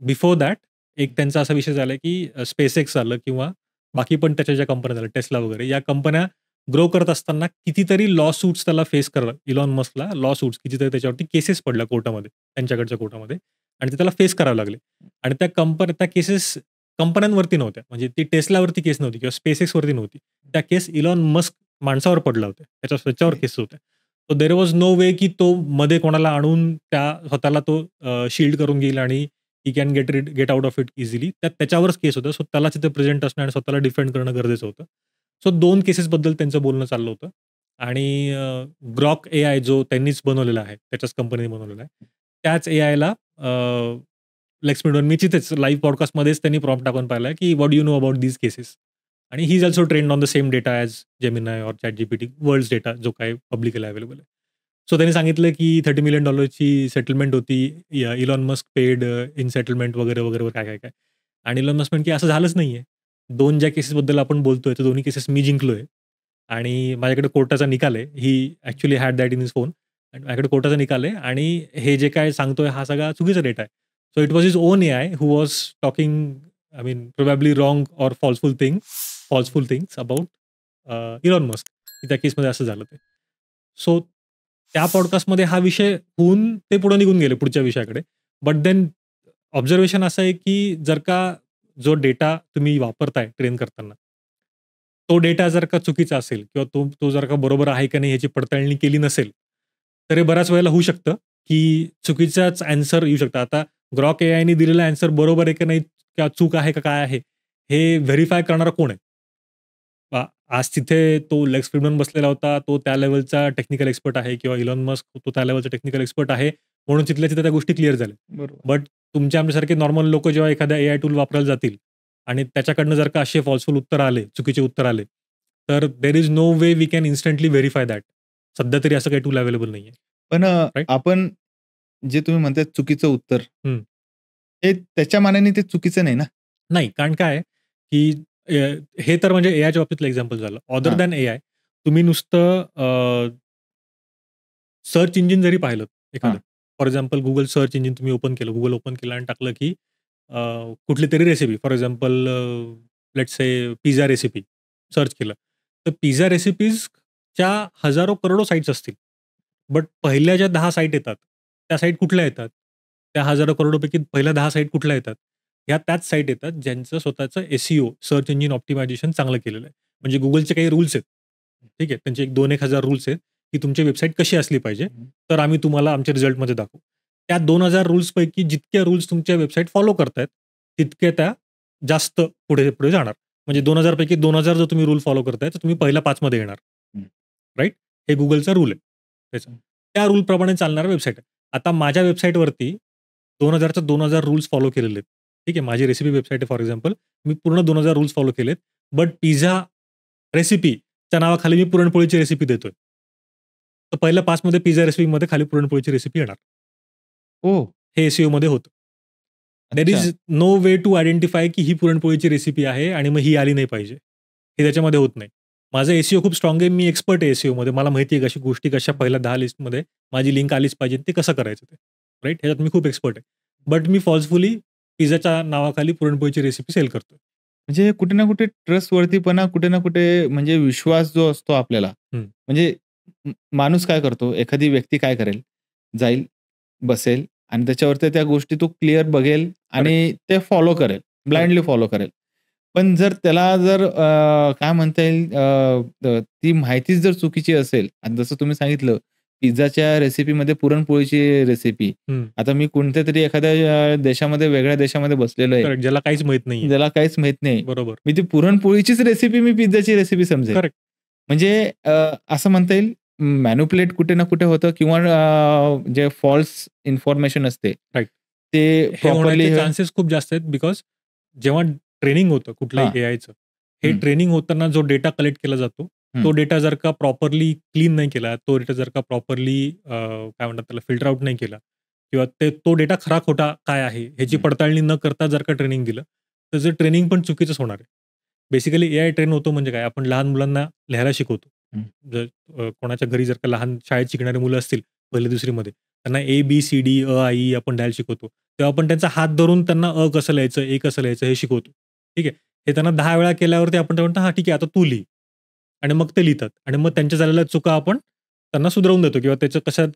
बिफोर दॅट एक त्यांचा असा विषय झाला, की SpaceX झालं किंवा बाकी पण त्याच्या ज्या कंपन्या झाल्या, Tesla वगैरे या कंपन्या ग्रो करत असताना कितीतरी लॉ सूट्स त्याला फेस करावं इलॉन मस्कला लॉ सूट्स कितीतरी त्याच्यावरती केसेस पडल्या कोर्टामध्ये, त्यांच्याकडच्या कोर्टामध्ये आणि ते त्याला फेस करावे लागले आणि त्या केसेस कंपन्यांवरती नव्हत्या. म्हणजे ती Teslaवरती केस नव्हती किंवा SpaceXवरती नव्हती. त्या केस इलॉन मस्क माणसावर पडल्या होत्या. त्याच्यावर केसेस होत्या. सो देअर वॉज नो वे की तो मध्ये कोणाला आणून स्वतःला तो शील्ड करून घेईल आणि he can get out of it easily. त्याच्यावरच केस होतं. सो त्यालाच तिथे प्रेझेंट असणं आणि स्वतःला डिफेंड करणं गरजेचं होतं. सो 2 केसेसबद्दल त्यांचं बोलणं चाललं होतं आणि Grok AI जो त्यांनीच बनवलेला आहे, त्याच्याच कंपनीने बनवलेला आहे. त्याच एआयला लेक्स फ्रीडमन मी तिथेच लाईव्ह पॉडकास्टमध्येच त्यांनी प्रॉम्प्ट टाकून पाहिला, की what do you know about these cases? आणि he is also trained on the same data as Gemini or ChatGPT world's data जो काही पब्लिकली अवेलेबल आहे. सो त्यांनी सांगितलं, की $30 मिलियन ची सेटलमेंट होती. Elon Musk paid in settlement वगैरे, वगैरे काय. आणि इलॉन मस्क की असं झालंच नाहीये. 2 ज्या केसेसबद्दल आपण बोलतोय, त्या दोन्ही केसेस मी जिंकलोय आणि माझ्याकडे कोर्टाचा निकाल आहे. He actually had that in his phone आणि माझ्याकडे कोर्टाचा निकाल आहे आणि हे जे काय सांगतोय हा सगळा चुकीचा डेटा आहे. So it was his own AI who was talking I mean probably wrong or falseful things about Elon Musk. त्या केसमध्ये असं झालं ते. सो त्या पॉडकास्टमध्ये हा विषय होऊन ते पुढे निघून गेले पुढच्या विषयाकडे. बट देन ऑब्झर्वेशन असं आहे, की जर का जो डेटा तुम्ही वापरताय ट्रेन करताना, तो डेटा जर का चुकीचा असेल किंवा तो जर का बरोबर आहे का नाही ह्याची पडताळणी केली नसेल, तर हे बऱ्याच वेळेला होऊ शकतं, की चुकीचाच ॲन्सर येऊ शकतं. आता ग्रॉक एआयने दिलेला ॲन्सर बरोबर आहे की नाही, का चूक आहे का काय आहे, हे व्हेरिफाय करणारा कोण आहे? आज तिथे तो लेक्स फ्रीडमन बसलेला होता. तो त्या लेव्हलचा टेक्निकल एक्सपर्ट आहे किंवा इलॉन मस्क तो त्या लेव्हलचा टेक्निकल एक्सपर्ट आहे. म्हणून तिथल्या तिथे त्या गोष्टी क्लिअर झाल्या. बरोबर. बट तुमच्या आमच्यासारखे नॉर्मल लोकं जेव्हा एखाद्या एआय टूल वापरायला जातील आणि त्याच्याकडनं जर का असे फॉल्सफुल उत्तर आले, चुकीचे उत्तर आले, तर there is no way we can instantly verify that. सध्या तरी असं काही टूल अवेलेबल नाहीये. पण राइट? आपण जे तुम्ही म्हणताय चुकीचं उत्तर, हं. हे त्याच्या मानाने ते चुकीचं नाही ना? नाही, कारण काय आहे, की हे तर म्हणजे एआयच्या बाबतीतलं एक्झाम्पल झालं. अदर हां. दॅन एआय तुम्ही नुसतं सर्च इंजिन जरी पाहिलं एखादं, हां. For example Google search engine तुम्ही ओपन केलं, Google ओपन केलं आणि टाकलं की कुठली तरी recipe for example let's say pizza recipe search केलं. तर पिझ्झा रेसिपीजच्या हजारो करोडो साइट्स असतील. बट पहिल्या ज्या 10 साइट येतात, त्या साइट कुठल्या येतात? त्या हजारो करोडोपैकी पहिल्या 10 साइट कुठल्या येतात? ह्या त्याच साइट येतात ज्यांचं स्वतःचं एस-ई-ओ सर्च इंजिन ऑप्टिमायझेशन चांगलं केलेलं आहे. म्हणजे Googleचे काही रूल्स आहेत. ठीक आहे. त्यांचे एक 2-1 हजार रूल्स आहेत, की तुमची वेबसाईट कशी असली पाहिजे. तर आम्ही तुम्हाला आमच्या रिझल्टमध्ये दाखवू. त्या 2000 रूल्सपैकी जितक्या रूल्स तुमच्या वेबसाईट फॉलो करतायत, तितक्या त्या जास्त पुढे जाणार. म्हणजे 2000 पैकी 2000 जर तुम्ही रूल फॉलो करताय, तर तुम्ही पहिल्या 5 मध्ये येणार. हं. राइट? हे Googleचा रूल आहे त्याचा. त्या रूलप्रमाणे चालणाऱ्या वेबसाईट आहे. आता माझ्या वेबसाईटवरती 2000च्या 2000 रूल्स फॉलो केलेले आहेत. ठीक आहे. माझी रेसिपी वेबसाईट आहे फॉर एक्झाम्पल. मी पूर्ण 2000 रूल्स फॉलो केलेत. बट पिझ्झा रेसिपीच्या नावाखाली मी पुरणपोळीची रेसिपी देतोय. तर पहिल्या 5 मध्ये पिझ्झा रेसिपीमध्ये खाली पुरणपोळीची रेसिपी येणार. ओह! हे एस-ई-ओमध्ये होतं. देअर अच्छा. Is no way to identify की ही पुरणपोळीची रेसिपी आहे आणि मग ही आली नाही पाहिजे. हे त्याच्यामध्ये होत नाही. माझं एस-ई-ओ खूप स्ट्राँग आहे. मी एक्सपर्ट आहे एस-ई-ओमध्ये. मला माहिती आहे कशा गोष्टी कशा पहिल्या 10 लिस्टमध्ये माझी लिंक आलीच पाहिजे. ते कसं करायचं ते. राइट? ह्याच्यात मी खूप एक्सपर्ट आहे. बट मी फॉल्सफुली पिझ्झाच्या नावाखाली पुरणपोळीची रेसिपी सेल करतोय. म्हणजे कुठे ना कुठे ट्रस्टवर्थीपणा, कुठे ना कुठे म्हणजे विश्वास जो असतो आपल्याला, हं. म्हणजे माणूस काय करतो, एखादी व्यक्ती काय करेल, जाईल, बसेल आणि त्याच्यावरती त्या गोष्टी तो क्लिअर बघेल आणि ते फॉलो करेल, ब्लाइंडली फॉलो करेल. पण जर त्याला जर काय म्हणता येईल, ती माहितीच जर चुकीची असेल आणि जसं तुम्ही सांगितलं, पिझ्झाच्या रेसिपीमध्ये पुरणपोळीची रेसिपी. हं. आता मी कोणत्यातरी एखाद्या देशामध्ये, वेगळ्या देशामध्ये बसलेलो आहे. करेक्ट. ज्याला काहीच माहीत नाहीये. ज्याला काहीच माहीत नाही. बरोबर. मी ती पुरणपोळीचीच रेसिपी मी पिझ्झाची रेसिपी समजेल. करेक्ट. म्हणजे असं म्हणता येईल मॅनिप्युलेट कुठे ना कुठे होतं किंवा जे फॉल्स इन्फॉर्मेशन असते. राइट. ते हे प्रॉपरली होण्याचे चान्सेस खूप जास्त आहेत बिकॉज जेव्हा ट्रेनिंग होतं कुठल्याही हां. एआयचं, हे हं. ट्रेनिंग होताना जो डेटा कलेक्ट केला जातो, हं. तो डेटा जर का प्रॉपरली क्लीन नाही केला, तो डेटा जर का प्रॉपरली काय म्हणतात त्याला फिल्टर आउट नाही केला किंवा तो डेटा खरा खोटा काय आहे ह्याची हं. पडताळणी न करता जर का ट्रेनिंग दिलं, तर जे ट्रेनिंग पण चुकीचंच होणार आहे. बेसिकली एआय ट्रेन होतो म्हणजे काय? आपण लहान मुलांना लिहायला शिकवतो. हं. जर कोणाच्या घरी जर का लहान शाळेत शिकणारी मुलं असतील 1ली-2री मध्ये, त्यांना ए-बी-सी-डी, अ-आ-ई आपण द्यायला शिकवतो. तेव्हा आपण त्यांचा हात धरून त्यांना अ कसं लिहायचं, ए कसं लिहायचं हे शिकवतो. ठीक आहे. हे त्यांना 10 वेळा केल्यावरती आपण त्यांना म्हणतो, "हां, ठीक आहे, आता तू लिही." आणि मग ते लिहितात आणि मग त्यांच्या झालेल्या चुका आपण त्यांना सुधरवून देतो किंवा त्याचं कशात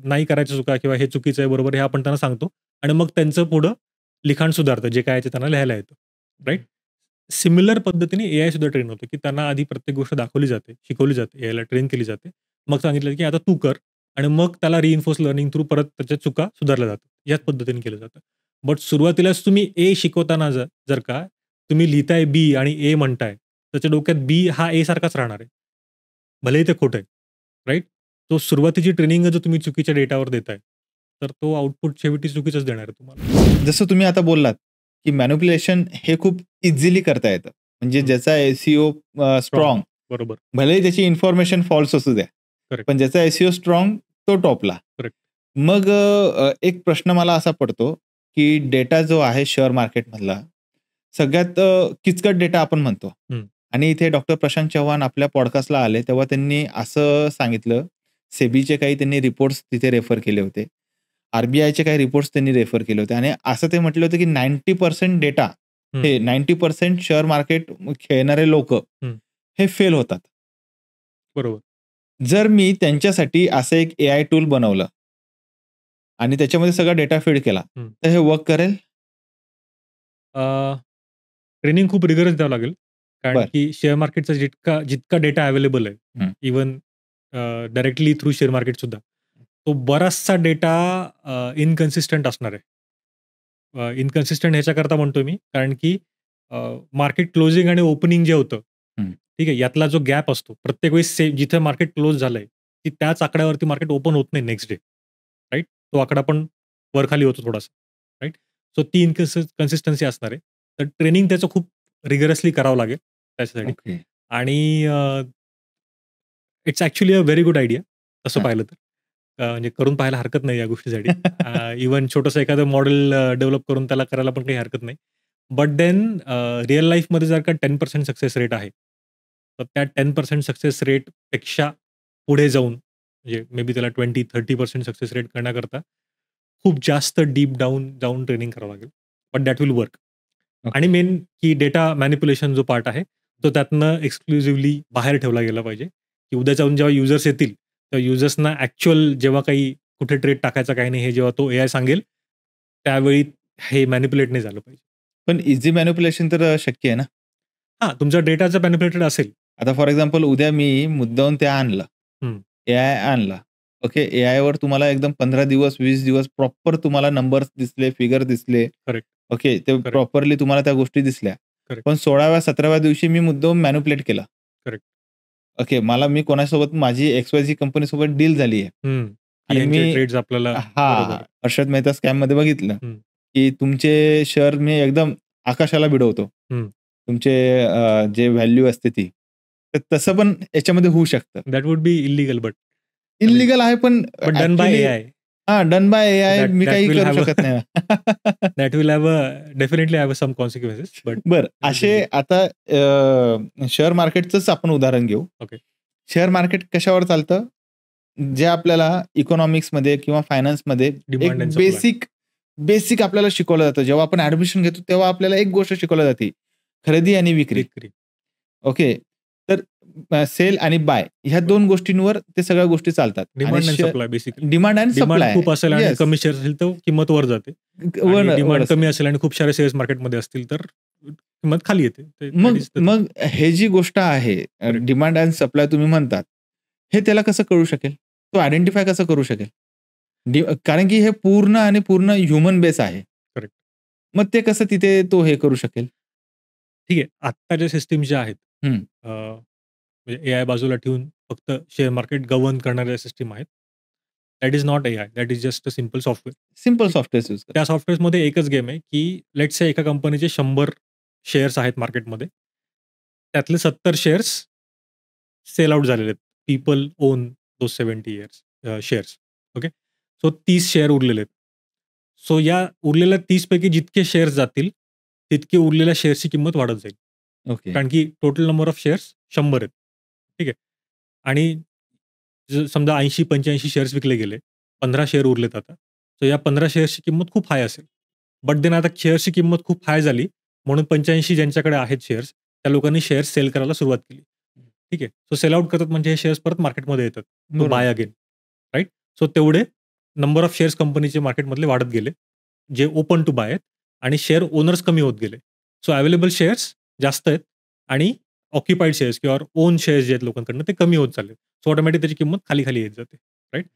नाही करायच्या चुका किंवा हे चुकीचं आहे, बरोबर हे आपण त्यांना सांगतो आणि मग त्यांचं पुढं लिखाण सुधारतं. जे काय आहे ते त्यांना लिहायला येतं. राइट? सिमिलर पद्धतीने एआय सुद्धा ट्रेन होतं, की त्यांना आधी प्रत्येक गोष्ट दाखवली जाते, शिकवली जाते, एआयला ट्रेन केली जाते. मग सांगितलं, की आता तू कर आणि मग त्याला रिइन्फोर्स लर्निंग थ्रू परत त्याच्या चुका सुधारल्या जातात. याच पद्धतीने केलं जातं. बट सुरुवातीलाच तुम्ही ए शिकवताना जर का तुम्ही लिहिताय बी आणि ए म्हणताय, त्याच्या डोक्यात बी हा ए सारखाच राहणार आहे. भलेही ते खोटं आहे. राइट? तो सुरुवातीची ट्रेनिंग जर तुम्ही चुकीच्या डेटावर देताय, तर तो आउटपुट शेवटी चुकीचंच देणार आहे तुम्हाला. जसं तुम्ही आता बोललात, की मॅनिप्युलेशन हे खूप इझिली करता येतं. म्हणजे हं. ज्याचा एस-ई-ओ स्ट्राँग, बरोबर. भलेही त्याची इन्फॉर्मेशन फॉल्स असू द्या. करेक्ट. पण ज्याचा एस-ई-ओ स्ट्राँग तो टॉपला. करेक्ट. मग एक प्रश्न मला असा पडतो, की डेटा जो आहे शेअर मार्केटमधला, सगळ्यात किचकट डेटा आपण म्हणतो. हं. आणि इथे डॉक्टर प्रशांत चव्हाण आपल्या पॉडकास्टला आले, तेव्हा त्यांनी असं सांगितलं, सेबीचे काही त्यांनी रिपोर्ट्स तिथे रेफर केले होते. आर-बी-आयचे काही रिपोर्ट्स त्यांनी रेफर केले होते आणि असं ते म्हटलं होतं, की 90% डेटा हं. हे 90% शेअर मार्केट खेळणारे लोकं हं. हे फेल होतात. बरोबर. जर मी त्यांच्यासाठी असं एक एआय टूल बनवलं आणि त्याच्यामध्ये सगळा डेटा फीड केला, हं. तर हे वर्क करेल? ट्रेनिंग खूप रिगरस द्यावं लागेल. कारण बरं. की शेअर मार्केटचा जितका डेटा अवेलेबल आहे, हं. Even directly through share market सुद्धा, तो बराचसा डेटा इनकन्सिस्टंट असणार आहे. इनकन्सिस्टंट ह्याच्याकरता म्हणतोय मी, कारण की मार्केट क्लोजिंग आणि ओपनिंग जे होतं, हं. ठीक आहे, यातला जो गॅप असतो, प्रत्येक वेळेस सेम जिथे मार्केट क्लोज झालंय, की त्याच आकड्यावरती मार्केट ओपन होत नाही नेक्स्ट डे, राइट? तो आकडा पण वर-खाली होतो थोडासा, राइट? सो ती कन्सिस्टन्सी असणार आहे. तर ट्रेनिंग त्याचं खूप रिगरसली करावं लागेल त्याच्यासाठी. ओके. आणि it's actually a very good idea तसं हां. पाहिलं तर. म्हणजे करून पाहायला हरकत नाही या गोष्टीसाठी. इव्हन छोटंसं एखादं मॉडेल डेव्हलप करून त्याला करायला पण काही हरकत नाही. बट देन रिअल लाईफमध्ये जर का 10% सक्सेस रेट आहे, तर त्या 10% सक्सेस रेटपेक्षा पुढे जाऊन म्हणजे मे बी त्याला 20-30% सक्सेस रेट करण्याकरता खूप जास्त डीप जाऊन ट्रेनिंग करावं लागेल. But that will work. आणि ओके. मेन की डेटा मॅनिप्युलेशन जो पार्ट आहे, तो त्यातनं एक्सक्लुझिव्हली बाहेर ठेवला गेला पाहिजे, की उद्या जाऊन जेव्हा युजर्स येतील, तर युजर्सना ॲक्चुअल जेव्हा काही कुठे ट्रेड टाकायचा काही नाही, हे जेव्हा तो एआय सांगेल, त्यावेळी हे मॅनिप्युलेट नाही झालं पाहिजे. पण इझी मॅनिप्युलेशन तर शक्य आहे ना? हां, तुमचा डेटा जर मॅनिप्युलेटेड असेल. आता फॉर एक्झाम्पल उद्या मी मुद्दामून ते आणलं. हं. एआय आणला. ओके. एआयवर तुम्हाला एकदम 15 दिवस, 20 दिवस प्रॉपर तुम्हाला नंबर्स दिसले, फिगर दिसले. Correct, okay. ते करेक्ट, प्रॉपरली तुम्हाला त्या गोष्टी दिसल्या. करेक्ट, पण 16व्या 17व्या दिवशी मी मुद्दामून मॅनिप्युलेट केलं. करेक्ट. ओके. मी कोणासोबत माझी XYZ कंपनीसोबत डील झाली आहे. हं. की आणि ह्यांचे ट्रेड्स आपल्याला बरोबर हां, आहे. हर्षद मेहता स्कॅममध्ये बघितलं, हं, की तुमचे शेअर मी एकदम आकाशाला भिडवतो. हं. तुमचे जे व्हॅल्यू असते ती. तर तसं पण याच्यामध्ये होऊ शकतं. That would be illegal but illegal आहे पण but done by actually AI. Done by AI that मी दॅट काही विल करू हॅव शकत नाही. That will have definitely have some consequences but बरं, असे आता शेअर मार्केटचंच आपण उदाहरण घेऊ. ओके. शेअर मार्केट कशावर चालतं? जे आपल्याला इकॉनॉमिक्समध्ये किंवा फायनान्समध्ये डिमांड एक अँड सप्लाय. बेसिक आपल्याला शिकवलं जातं. जेव्हा आपण ॲडमिशन घेतो तेव्हा आपल्याला एक गोष्ट शिकवली जाते, खरेदी आणि विक्री. विक्री. ओके. तर सेल आणि बाय ह्या 2 गोष्टींवर ते सगळ्या गोष्टी चालतात. आणि demand and supply basically. Demand and demand supply. खूप असेल आणि येस. कमी शेअर असेल तर किंमत वर जाते. आणि डिमांड कमी असेल आणि खूप सारे शेअर्स मार्केटमध्ये असतील तर किंमत खाली येते. मग हे जी गोष्ट आहे डिमांड अँड सप्लाय तुम्ही म्हणतात, हे त्याला कसं कळू शकेल? तो आयडेंटिफाय कसं करू शकेल? कारण की हे पूर्ण ह्युमन बेस आहे. करेक्ट. मग ते कसं तिथे तो हे करू शकेल? ठीक आहे. आत्ताच्या सिस्टम ज्या आहेत, हं. म्हणजे एआय बाजूला ठेवून फक्त शेअर मार्केट गव्हर्न करणाऱ्या सिस्टम आहेत. That is not AI. That is just a simple software. Simple softwares use करा. त्या सॉफ्टवेअर्समध्ये एकच गेम आहे, की लेट्स से एका कंपनीचे 100 शेअर्स आहेत मार्केटमध्ये. त्यातले 70 शेअर्स सेल आउट झालेले आहेत. People on those 70 shares. Okay. So 30 share उरलेले आहेत. सो या उरलेल्या 30 पैकी जितके शेअर्स जातील, तितके उरलेल्या शेअर्सची किंमत वाढत जाईल. ओके. कारण की टोटल नंबर ऑफ शेअर्स 100 आहेत. ठीक आहे. आणि समजा 80-85 शेअर्स विकले गेले. 15 शेअर उरलेत आता. तर या 15 शेअर्सची किंमत खूप हाय असेल. बट देन आता शेअर्सची किंमत खूप हाय झाली म्हणून 85 ज्यांच्याकडे आहेत शेअर्स, त्या लोकांनी शेअर्स सेल करायला सुरुवात केली. ठीक आहे. सो सेल आउट करतात म्हणजे हे शेअर्स परत मार्केटमध्ये येतात. टू बरोबर. Buy again. राइट? सो तेवढे नंबर ऑफ शेअर्स कंपनीचे मार्केटमधले वाढत गेले. जे ओपन टू बाय आहेत आणि शेअर ओनर्स कमी होत गेले. सो अवेलेबल शेअर्स जास्त आहेत आणि ऑक्युपाईड शेअर्स किंवा ओन शेअर्स जे आहेत लोकांकडनं ते कमी होत चालले. सो ऑटोमॅटिक त्याची किंमत खाली येत जाते. राइट?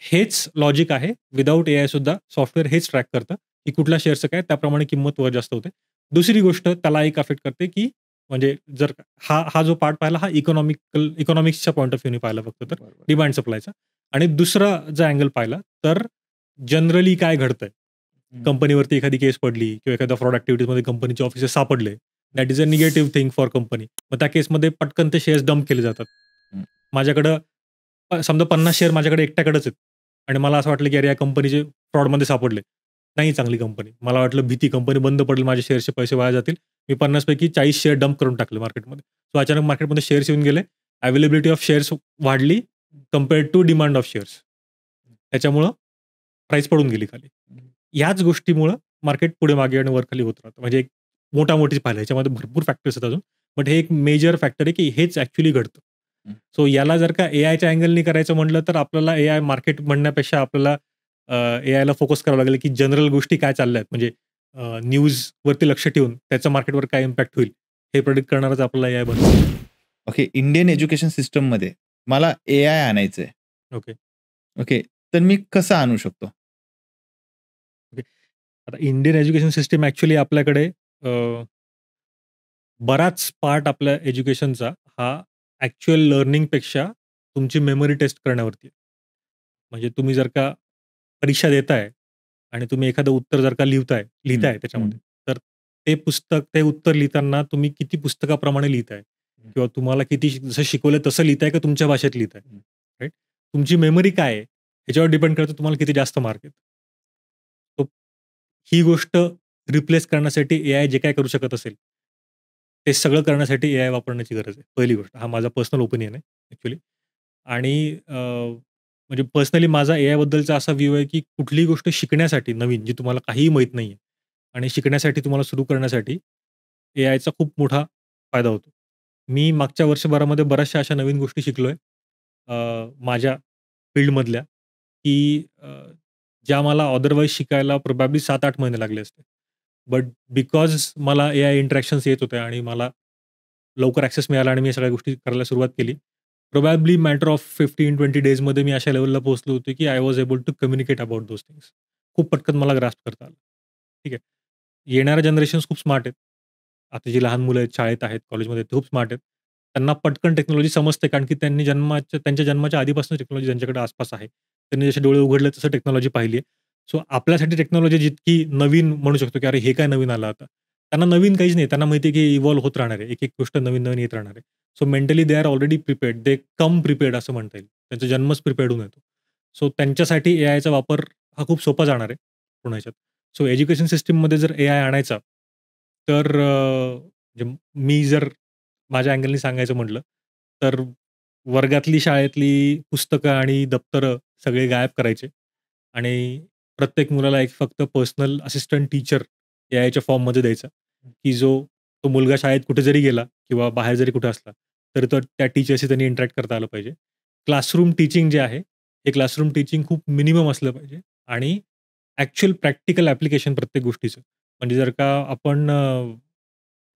हेच लॉजिक आहे. विदाऊट एआय सुद्धा सॉफ्टवेअर हेच ट्रॅक करतं, की कुठल्या शेअरचं काय त्याप्रमाणे किंमत वर जास्त होते. दुसरी गोष्ट त्याला एक अफेक्ट करते, की म्हणजे जर हा जो पार्ट पाहिला हा इकॉनॉमिक्सच्या पॉइंट ऑफ व्ह्यूने पाहिला फक्त तर बरोबर. डिमांड सप्लायचा. आणि दुसरा जर अँगल पाहिला तर जनरली काय घडतंय? कंपनीवरती एखादी केस पडली किंवा एखाद्या फ्रॉड ॲक्टिव्हिटीजमध्ये कंपनीचे ऑफिसर्स सापडले. That is a negative thing for company. मग त्या केसमध्ये पटकन ते शेअर्स डंप केले जातात. हं. माझ्याकडं समजा 50 शेअर माझ्याकडे एकट्याकडेच आहेत आणि मला असं वाटलं की अरे या कंपनीचे फ्रॉडमध्ये सापडले. नाही चांगली कंपनी. मला वाटलं भीती कंपनी बंद पडेल, माझे शेअर्सचे पैसे वाया जातील. मी 50 पैकी 40 शेअर डंप करून टाकले मार्केटमध्ये. सो अचानक मार्केटमध्ये शेअर्स येऊन गेले. अवेलेबिलिटी ऑफ शेअर्स वाढली compared to demand of shares. त्याच्यामुळं प्राईस पडून गेली खाली. याच गोष्टीमुळं मार्केट पुढे मागे आणि वर-खाली होत राहतं. म्हणजे एक मोठी पाहिलं. ह्याच्यामध्ये भरपूर फॅक्टर्स आहेत अजून. बट हे एक मेजर फॅक्टर आहे, की हेच ॲक्चुअली घडतं. सो याला जर का एआयच्या अँगलनी करायचं म्हटलं, तर आपल्याला एआय मार्केट म्हणण्यापेक्षा आपल्याला एआयला फोकस करावं लागेल, की जनरल गोष्टी काय चालल्या आहेत. म्हणजे न्यूजवरती लक्ष ठेवून त्याचा मार्केटवर काय इम्पॅक्ट होईल, हे प्रेडिक्ट करणारच आपल्याला AI बनतं. ओके. इंडियन एज्युकेशन सिस्टममध्ये मला AI आणायचंय. ओके. ओके. तर मी कसं आणू शकतो? आता इंडियन एज्युकेशन सिस्टम ॲक्चुअली आपल्याकडे बराच पार्ट आपल्या एज्युकेशनचा हा ॲक्चुअल लर्निंगपेक्षा तुमची मेमरी टेस्ट करण्यावरती आहे. म्हणजे तुम्ही जर का परीक्षा देताय आणि तुम्ही एखादं उत्तर जर का लिहिताय हं, त्याच्यामध्ये, तर ते उत्तर लिहिताना तुम्ही किती पुस्तकाप्रमाणे लिहिताय किंवा तुम्हाला किती जसं शिकवलं तसं लिहिताय का तुमच्या भाषेत लिहिताय, राइट? तुमची मेमरी काय आहे? ह्याच्यावर डिपेंड करतं तुम्हाला किती जास्त मार्क आहेत. तो ही गोष्ट रिप्लेस करण्यासाठी एआय जे काही करू शकत असेल, ते सगळं करण्यासाठी एआय वापरण्याची गरज आहे. पहिली गोष्ट. हा माझा पर्सनल ओपिनियन आहे ॲक्चुअली. आणि म्हणजे पर्सनली माझा एआयबद्दलचा असा व्ह्यू आहे, की कुठलीही गोष्ट शिकण्यासाठी नवीन, जी तुम्हाला काहीही माहीत नाहीये आणि शिकण्यासाठी तुम्हाला सुरू करण्यासाठी एआयचा खूप मोठा फायदा होतो. मी मागच्या वर्षभरामध्ये बऱ्याचशा अशा नवीन गोष्टी शिकलोय माझ्या फील्डमधल्या, की ज्या मला अदरवाईज शिकायला प्रोबॅबली 7-8 महिने लागले असते. बट बिकॉज मला एआय इंटरॅक्शन्स येत होत्या आणि मला लवकर ॲक्सेस मिळाला आणि मी या सगळ्या गोष्टी करायला सुरुवात केली. प्रोबॅबली मॅटर ऑफ 15-20 डेजमध्ये मी अशा लेव्हलला पोहोचलो होतो, की I was able to communicate about those things. खूप पटकन मला ग्रास्प करता आलं. ठीक आहे. येणाऱ्या जनरेशन्स खूप स्मार्ट आहेत. आता जी लहान मुलं आहेत, शाळेत आहेत, कॉलेजमध्ये आहेत, ते खूप स्मार्ट आहेत. त्यांना पटकन टेक्नॉलॉजी समजते कारण की त्यांच्या जन्माच्या आधीपासून टेक्नॉलॉजी त्यांच्याकडे आसपास आहे. त्यांनी जसे डोळे उघडले तसं टेक्नॉलॉजी पाहिली आहे. सो आपल्यासाठी टेक्नॉलॉजी जितकी नवीन म्हणू शकतो, की अरे हे काय नवीन आलं आता. त्यांना नवीन काहीच नाही. त्यांना माहिती आहे की इव्हॉल्व होत राहणार आहे. एक-एक गोष्ट नवीन-नवीन येत राहणार आहे. So mentally they are already prepared. They come prepared असं म्हणता येईल. त्यांचा जन्मच प्रिपेअर्ड होऊन येतो. सो त्यांच्यासाठी एआयचा वापर हा खूप सोपा जाणार आहे पूर्ण ह्याच्यात. सो एज्युकेशन सिस्टममध्ये जर एआय आणायचा, तर म्हणजे मी जर माझ्या अँगलनी सांगायचं म्हटलं, तर वर्गातली, शाळेतली पुस्तकं आणि दप्तरं सगळे गायब करायचे आणि प्रत्येक मुलाला एक फक्त पर्सनल असिस्टंट टीचर एआयच्या फॉर्ममध्ये द्यायचा, की तो मुलगा शाळेत कुठे जरी गेला किंवा बाहेर जरी कुठे असला, तरी तो त्या टीचरशी त्यांनी इंटरॅक्ट करता आलं पाहिजे. क्लासरूम टीचिंग जे आहे, हे क्लासरूम टीचिंग खूप मिनिमम असलं पाहिजे आणि ॲक्चुअल प्रॅक्टिकल ॲप्लिकेशन प्रत्येक गोष्टीचं. म्हणजे जर का आपण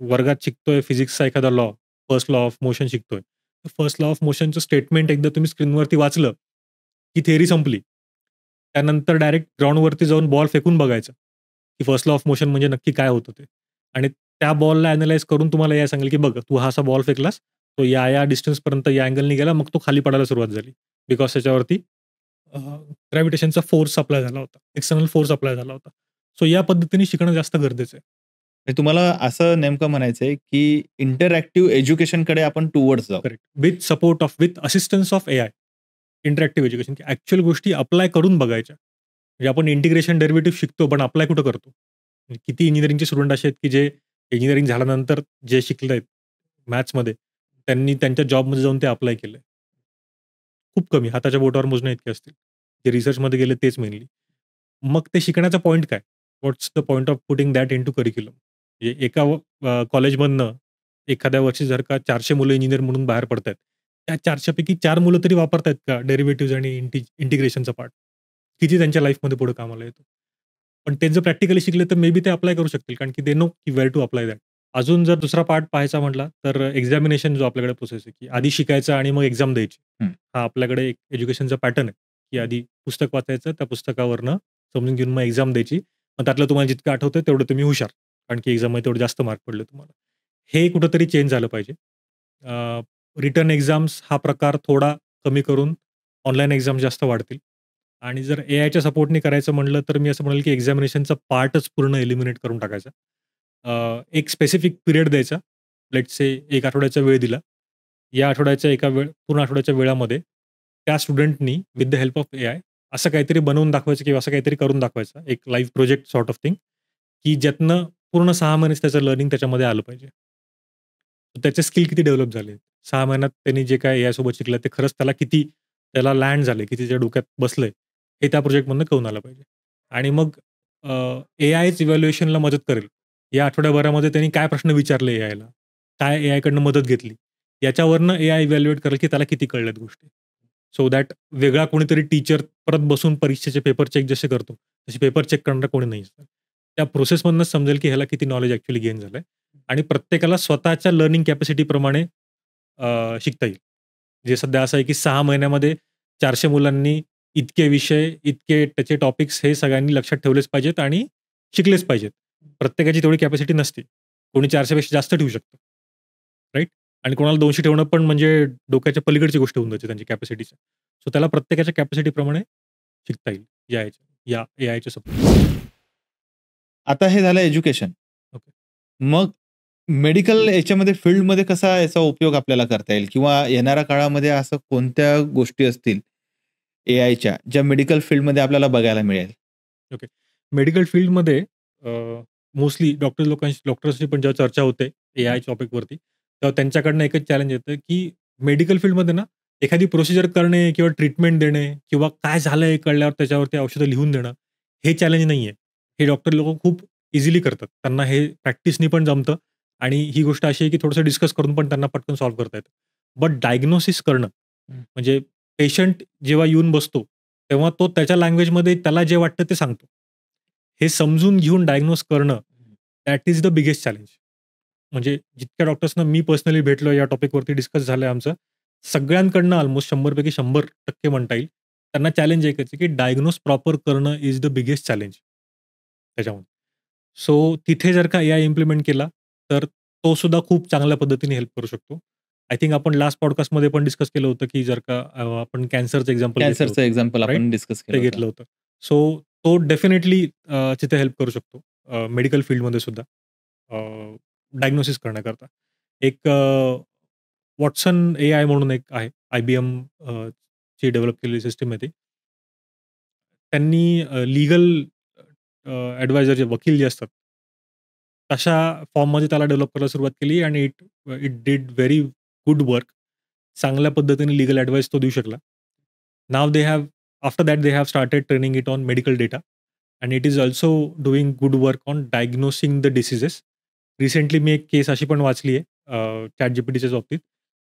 वर्गात शिकतोय फिजिक्सचा एखादा law, first law of motion शिकतोय. तर फर्स्ट लॉ ऑफ मोशनचं स्टेटमेंट एकदा तुम्ही स्क्रीनवरती वाचलं, की थिअरी संपली. त्यानंतर डायरेक्ट ग्राउंडवरती जाऊन बॉल फेकून बघायचं, की फर्स्ट लॉ ऑफ मोशन म्हणजे नक्की काय होतं ते. आणि त्या बॉलला ॲनलाईज करून तुम्हाला हे सांगेल, की बघ तू हा असा बॉल फेकलास, तो या डिस्टन्सपर्यंत या अँगलनी गेला, मग तो खाली पडायला सुरुवात झाली. बिकॉज त्याच्यावरती ग्रॅव्हिटेशनचा फोर्स अप्लाय झाला होता. एक्सटर्नल फोर्स अप्लाय झाला होता. सो या पद्धतीने शिकणं जास्त गरजेचं आहे. हे तुम्हाला असं नेमकं म्हणायचंय, की इंटरॅक्टिव्ह एज्युकेशनकडे आपण टुवर्ड्स जाऊ. Correct. With assistance of AI. Interactive education, की ॲक्चुअल गोष्टी अप्लाय करून बघायच्या. म्हणजे आपण इंटिग्रेशन डेरिव्हेटिव्ह शिकतो, पण अप्लाय कुठं करतो? म्हणजे किती इंजिनिअरिंगचे स्टुडंट असे आहेत, की जे इंजिनिअरिंग झाल्यानंतर जे शिकलेत मॅथ्समध्ये, त्यांनी त्यांच्या जॉबमध्ये जाऊन ते अप्लाय केलंय. खूप कमी, हाताच्या बोटावर मोजण्या इतके असतील. जे रिसर्चमध्ये गेले तेच मेनली. मग ते शिकण्याचा पॉइंट काय? What's the point of putting that into curriculum? म्हणजे एका कॉलेजमधनं एखाद्या वर्षी जर का 400 मुलं इंजिनिअर म्हणून बाहेर पडतायत. त्या 400 पैकी 4 मुलं तरी वापरतायत का डेरिव्हेटिव्हज आणि इंटिग्रेशनचा पार्ट? किती त्यांच्या लाईफमध्ये पुढे कामाला येतो? पण ते जर प्रॅक्टिकली शिकले तर मे बी ते अप्लाय करू शकतील कारण की दे नो की वेअर टू अप्लाय दॅट. अजून जर दुसरा पार्ट पाहायचा म्हटला तर एक्झामिनेशन जो आपल्याकडे प्रोसेस आहे, की आधी शिकायचं आणि मग एक्झाम द्यायची. हं. हा आपल्याकडे एक एज्युकेशनचा पॅटर्न आहे, की आधी पुस्तक वाचायचं, त्या पुस्तकावरनं समजून घेऊन मग एक्झाम द्यायची. मग त्यातलं तुम्हाला जितकं आठवतंय तेवढं तुम्ही हुशार. कारण की एक्झाममध्ये तेवढे जास्त मार्क पडले तुम्हाला. हे कुठेतरी चेंज झालं पाहिजे. रिटर्न एक्झाम्स हा प्रकार थोडा कमी करून ऑनलाईन एक्झाम्स जास्त वाढतील. आणि जर एआयच्या सपोर्टने करायचं म्हटलं, तर मी असं म्हणेल की एक्झामिनेशनचा पार्टच पूर्ण एलिमिनेट करून टाकायचा. एक स्पेसिफिक पिरियड द्यायचा. लेट्स से 1 आठवड्याचा वेळ दिला. या आठवड्याच्या पूर्ण आठवड्याच्या वेळामध्ये त्या स्टुडंटनी with the help of AI असं काहीतरी बनवून दाखवायचं किंवा असं काहीतरी करून दाखवायचं. एक live project sort of thing, की ज्यातनं पूर्ण 6 महिनेच त्याचं लर्निंग त्याच्यामध्ये आलं पाहिजे. त्याचे स्किल किती डेव्हलप झाले. 6 महिन्यात त्यांनी जे काही एआयसोबत शिकलं ते खरंच त्याला लँड झाले, किती त्याच्या डोक्यात बसलंय, हे त्या प्रोजेक्टमधनं कळून आलं पाहिजे. आणि मग एआयच इव्हॅल्युएशनला मदत करेल. या आठवड्याभरामध्ये त्यांनी काय प्रश्न विचारले एआयला? काय एआयकडनं मदत घेतली? याच्यावरनं एआय इव्हॅल्युएट करेल, की त्याला किती कळल्यात गोष्टी. सो दॅट वेगळा कोणीतरी टीचर परत बसून परीक्षेचे पेपर चेक जसे करतो, तसे पेपर चेक करणारं कोणी नाही. त्या प्रोसेसमधनंच समजेल, की ह्याला किती नॉलेज ॲक्चुअली गेन झालंय. आणि प्रत्येकाला स्वतःच्या लर्निंग कॅपॅसिटीप्रमाणे शिकता येईल. जे सध्या असं आहे की 6 महिन्यामध्ये 400 मुलांनी इतके विषय, इतके त्याचे टॉपिक्स हे सगळ्यांनी लक्षात ठेवलेच पाहिजेत आणि शिकलेच पाहिजेत. प्रत्येकाची तेवढी कॅपॅसिटी नसते. कोणी 400 पेक्षा जास्त ठेवू शकतं. राइट? आणि कोणाला 200 ठेवणं पण म्हणजे डोक्याच्या पलीकडची गोष्ट होऊन जाते त्यांची कॅपॅसिटीच्या. सो त्याला प्रत्येकाच्या कॅपॅसिटीप्रमाणे शिकता येईल या एआयच्या सपोर्ट. आता हे झालं एज्युकेशन. ओके. मग मेडिकल याच्यामध्ये फील्डमध्ये कसा याचा उपयोग आपल्याला करता येईल किंवा येणाऱ्या काळामध्ये असं कोणत्या गोष्टी असतील एआयच्या ज्या मेडिकल फील्डमध्ये आपल्याला बघायला मिळेल? ओके. मेडिकल फील्डमध्ये मोस्टली डॉक्टर्सची पण जेव्हा चर्चा होते एआय टॉपिकवरती, तेव्हा त्यांच्याकडनं एकच चॅलेंज येतं, की मेडिकल फील्डमध्ये ना एखादी प्रोसिजर करणे किंवा ट्रीटमेंट देणे किंवा काय झालंय कळल्यावर त्याच्यावरती औषधं लिहून देणं, हे चॅलेंज नाहीये. हे डॉक्टर लोकं खूप इझिली करतात. त्यांना हे प्रॅक्टिसनी पण जमतं आणि ही गोष्ट अशी आहे, की थोडंसं डिस्कस करून पण त्यांना पटकन सॉल्व्ह करता येतं. बट डायग्नोसिस करणं, म्हणजे पेशंट जेव्हा येऊन बसतो, तेव्हा तो त्याच्या लँग्वेजमध्ये त्याला जे वाटतं ते सांगतो. हे समजून घेऊन डायग्नोज करणं, that is the biggest challenge. म्हणजे जितक्या डॉक्टर्सना मी पर्सनली भेटलो, या टॉपिकवरती डिस्कस झालंय आमचं, सगळ्यांकडनं ऑलमोस्ट 100 पैकी 100% म्हणता येईल. त्यांना चॅलेंज एकच आहे, की डायग्नोज प्रॉपर करणं इज द बिगेस्ट चॅलेंज त्याच्यामध्ये. सो तिथे जर का एआय इम्प्लिमेंट केला, तर तो सुद्धा खूप चांगल्या पद्धतीने हेल्प करू शकतो. आय थिंक आपण लास्ट पॉडकास्टमध्ये पण डिस्कस केलं होतं, की जर का आपण कॅन्सरचं एक्झाम्पल कॅन्सरचं एक्झाम्पल राइट? आपण डिस्कस ते केलं होतं. घेतलं होतं. सो तो डेफिनेटली तिथे हेल्प करू शकतो मेडिकल फील्डमध्ये सुद्धा डायग्नोसिस करण्याकरता. एक वॉटसन एआय म्हणून एक आहे. IBM ची डेव्हलप केलेली सिस्टम आहे ती. त्यांनी लीगल ॲडवायझर जे वकील जे असतात, तशा फॉर्ममध्ये त्याला डेव्हलप करायला सुरुवात केली आणि it did very good work. चांगल्या पद्धतीने लीगल ॲडवाईस तो देऊ शकला. Now they have after that they have started training it on medical data and it is also doing good work on diagnosing the diseases. Recently मी एक केस अशी पण वाचली आहे ChatGPTच्याच बाबतीत,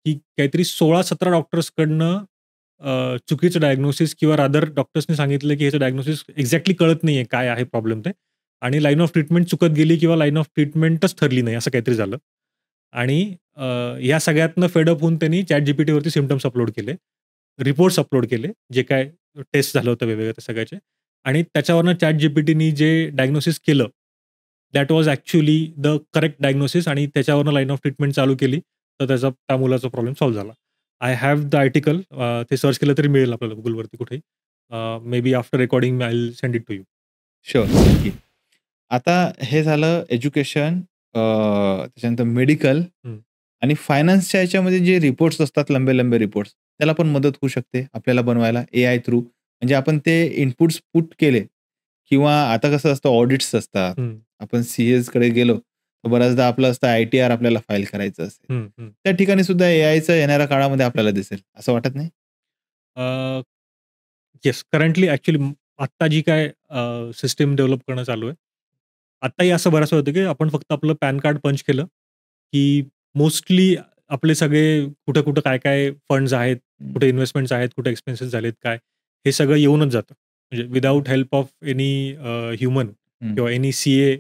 की काहीतरी 16-17 डॉक्टर्सकडनं चुकीचं डायग्नोसिस किंवा रादर डॉक्टर्सनी सांगितलं, की ह्याचं डायग्नोसिस एक्झॅक्टली कळत नाहीये काय आहे प्रॉब्लेम ते आणि लाईन ऑफ ट्रीटमेंट चुकत गेली किंवा लाईन ऑफ ट्रीटमेंटच ठरली नाही असं काहीतरी झालं. आणि या सगळ्यातनं फेडअप होऊन त्यांनी ChatGPTवरती सिम्प्टम्स अपलोड केले. रिपोर्ट्स अपलोड केले, जे काय टेस्ट झालं होतं वेगवेगळ्या त्या सगळ्याचे आणि त्याच्यावरनं ChatGPTनी जे डायग्नोसिस केलं, that was actually the correct diagnosis आणि त्याच्यावरनं लाईन ऑफ ट्रीटमेंट चालू केली, तर त्या मुलाचा प्रॉब्लेम सॉल्व्ह झाला. आय हॅव द आर्टिकल ते सर्च केलं तरी मिळेल आपल्याला Googleवरती कुठेही. Maybe after recording I will send it to you. Sure, नक्की. आता हे झालं एज्युकेशन, त्याच्यानंतर मेडिकल हं. आणि फायनान्सच्या याच्यामध्ये जे रिपोर्ट्स असतात, लंबे रिपोर्ट्स, त्याला पण मदत होऊ शकते आपल्याला बनवायला एआय थ्रू. म्हणजे आपण ते इनपुट्स पुट केले किंवा आता कसं असतं ऑडिट्स असतात. हं. आपण सीएसकडे गेलो, तर बऱ्याचदा आपलं असतं ITR आपल्याला फाईल करायचं असेल. हं, हं. त्या ठिकाणी सुद्धा एआयचं येणाऱ्या काळामध्ये आपल्याला दिसेल, असं वाटत नाही? येस, करंटली ॲक्चुअली आत्ता जी काय सिस्टम डेव्हलप करणं चालू आहे. आत्ताही असं बऱ्याच वेळा होतं, की आपण फक्त आपलं पॅन कार्ड पंच केलं, की मोस्टली आपले सगळे कुठं-कुठं काय-काय फंड्स आहेत, कुठे इन्व्हेस्टमेंट्स आहेत, कुठे एक्सपेन्सेस झालेत काय, हे सगळं येऊनच जातं. म्हणजे without help of any human हं. किंवा एनी सीए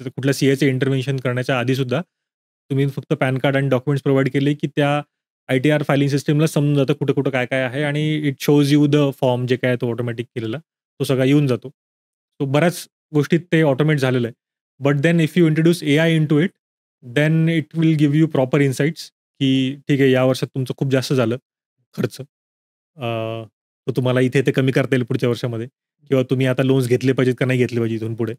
कुठल्या सीएचं इंटरव्हेन्शन करण्याच्या आधीसुद्धा तुम्ही फक्त पॅन कार्ड आणि डॉक्युमेंट्स प्रोव्हाईड केले, की त्या ITR फायलिंग सिस्टमला समजून जातं कुठं-कुठं काय-काय आहे आणि it shows you the form जे काय तो ऑटोमॅटिक केलेला, तो सगळा येऊन जातो. सो बऱ्याच गोष्टीत ते ऑटोमेट झालेलं आहे. But then if you introduce AI into it, then it will give you proper insights, की ठीक आहे या वर्षात तुमचं खूप जास्त झालं खर्च. तर तुम्हाला इथे-इथे कमी करता येईल पुढच्या वर्षामध्ये किंवा तुम्ही आता लोन्स घेतले पाहिजेत का नाही घेतले पाहिजे इथून पुढे.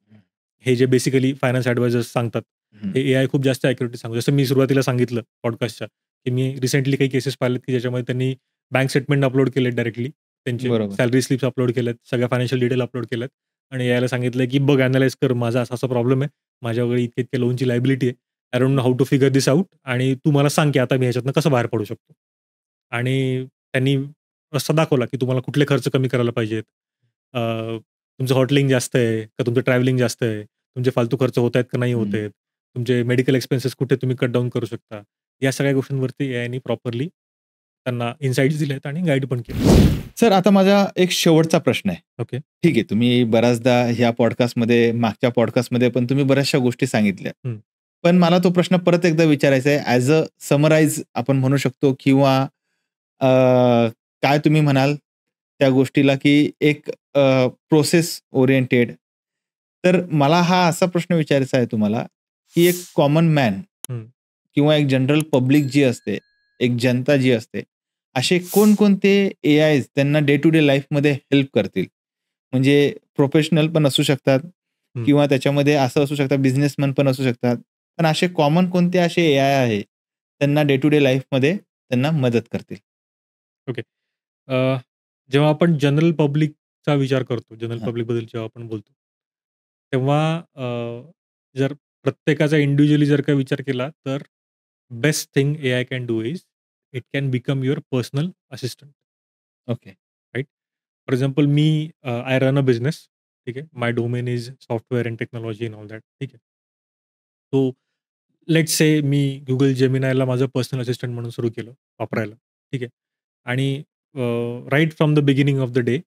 हे जे बेसिकली फायनान्स ॲडवायझर्स सांगतात, हे एआय खूप जास्त ॲक्युरेटली सांगतो. जसं मी सुरुवातीला सांगितलं पॉडकास्टच्या, की मी रिसेंटली काही केसेस पाहिलेत, की ज्याच्यामध्ये त्यांनी बँक स्टेटमेंट अपलोड केलेत डायरेक्टली. त्यांचे बरोबर. सॅलरी स्लिप्स अपलोड केल्यात, सगळ्या फायनान्शियल डिटेल अपलोड केल्यात आणि एआयला सांगितलं, की बघ ॲनलाईज कर माझा असा-असा प्रॉब्लेम आहे. माझ्याकडे इतके-इतके लोनची लायबिलिटी आहे. I don't know how to figure this out आणि तू मला सांग, की आता मी ह्याच्यातनं कसं बाहेर पडू शकतो. आणि त्यांनी रस्ता दाखवला, की तुम्हाला कुठले खर्च कमी करायला पाहिजेत. तुमचं हॉटेलिंग जास्त आहे का तुमचं ट्रॅव्हलिंग जास्त आहे? तुमचे फालतू खर्च होत आहेत का नाही होत आहेत? तुमचे मेडिकल एक्सपेन्सेस कुठे तुम्ही कट डाउन करू शकता. या सगळ्या गोष्टींवरती एआयनी प्रॉपरली त्यांना इन्साइट्स दिलेत आणि गाईड पण केलं. सर, आता माझा एक शेवटचा प्रश्न आहे. ओके. ठीक आहे, तुम्ही बऱ्याचदा ह्या पॉडकास्टमध्ये, मागच्या पॉडकास्टमध्ये पण तुम्ही बऱ्याचशा गोष्टी सांगितल्या. हं. पण मला तो प्रश्न परत एकदा विचारायचा आहे, ॲज अ समराईज आपण म्हणू शकतो किंवा अ, काय तुम्ही म्हणाल त्या गोष्टीला, की एक प्रोसेस ओरिएंटेड. तर मला हा असा प्रश्न विचारायचा आहे तुम्हाला, की एक कॉमन मॅन हं. किंवा एक जनरल पब्लिक जी असते, एक जनता जी असते, असे कोणकोणते एआयज त्यांना डे टू डे लाईफमध्ये हेल्प करतील? म्हणजे प्रोफेशनल पण असू शकतात हं. किंवा त्याच्यामध्ये असं असू शकतात, बिझनेसमन पण असू शकतात. पण असे कॉमन कोणते असे एआय आहे, त्यांना डे टू डे लाईफमध्ये त्यांना मदत करतील? ओके. अ, जेव्हा आपण जनरल पब्लिकचा विचार करतो, जनरल हां. पब्लिकबद्दल जेव्हा आपण बोलतो, तेव्हा जर प्रत्येकाचा इंडिव्हिज्युअली जर का विचार केला, तर best thing AI can do is it can become your personal assistant. Okay. Right? For example मी आय रन अ बिझनेस. ठीक आहे. My domain is software and technology in all that. ठीक आहे. तो लेट्स से मी Google Geminiला माझं personal assistant म्हणून सुरू केलं वापरायला. ठीक आहे. आणि right from the beginning of the day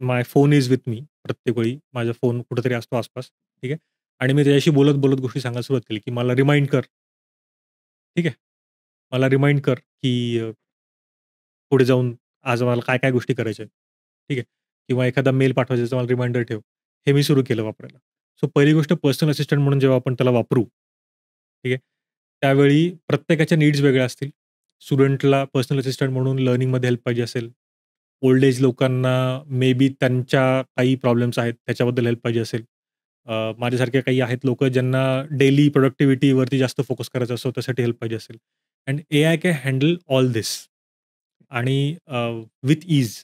my phone is with me. प्रत्येक वेळी माझा फोन कुठेतरी असतो आसपास. ठीक आहे. आणि मी त्याच्याशी बोलत गोष्टी सांगायला सुरुवात केली, की मला रिमाइंड कर. ठीक आहे. मला रिमाइंड कर, की पुढे जाऊन आज मला काय-काय गोष्टी करायच्या आहेत. ठीक आहे. किंवा एखादा मेल पाठवायचा आहे, तर मला रिमाइंडर ठेव. हे मी सुरू केलं वापरायला. सो पहिली गोष्ट पर्सनल असिस्टंट म्हणून जेव्हा आपण त्याला वापरू, ठीक आहे. त्यावेळी प्रत्येकाच्या नीड्स वेगळ्या असतील. स्टुडंटला पर्सनल असिस्टंट म्हणून लर्निंगमध्ये हेल्प पाहिजे असेल. ओल्ड एज लोकांना मे बी त्यांच्या काही प्रॉब्लेम्स आहेत, त्याच्याबद्दल हेल्प पाहिजे असेल. माझ्यासारखे काही आहेत लोकं ज्यांना डेली प्रॉडक्टिव्हिटीवरती जास्त फोकस करायचा असतो, त्यासाठी हेल्प पाहिजे असेल. And AI can handle all this आणि विथ ईज.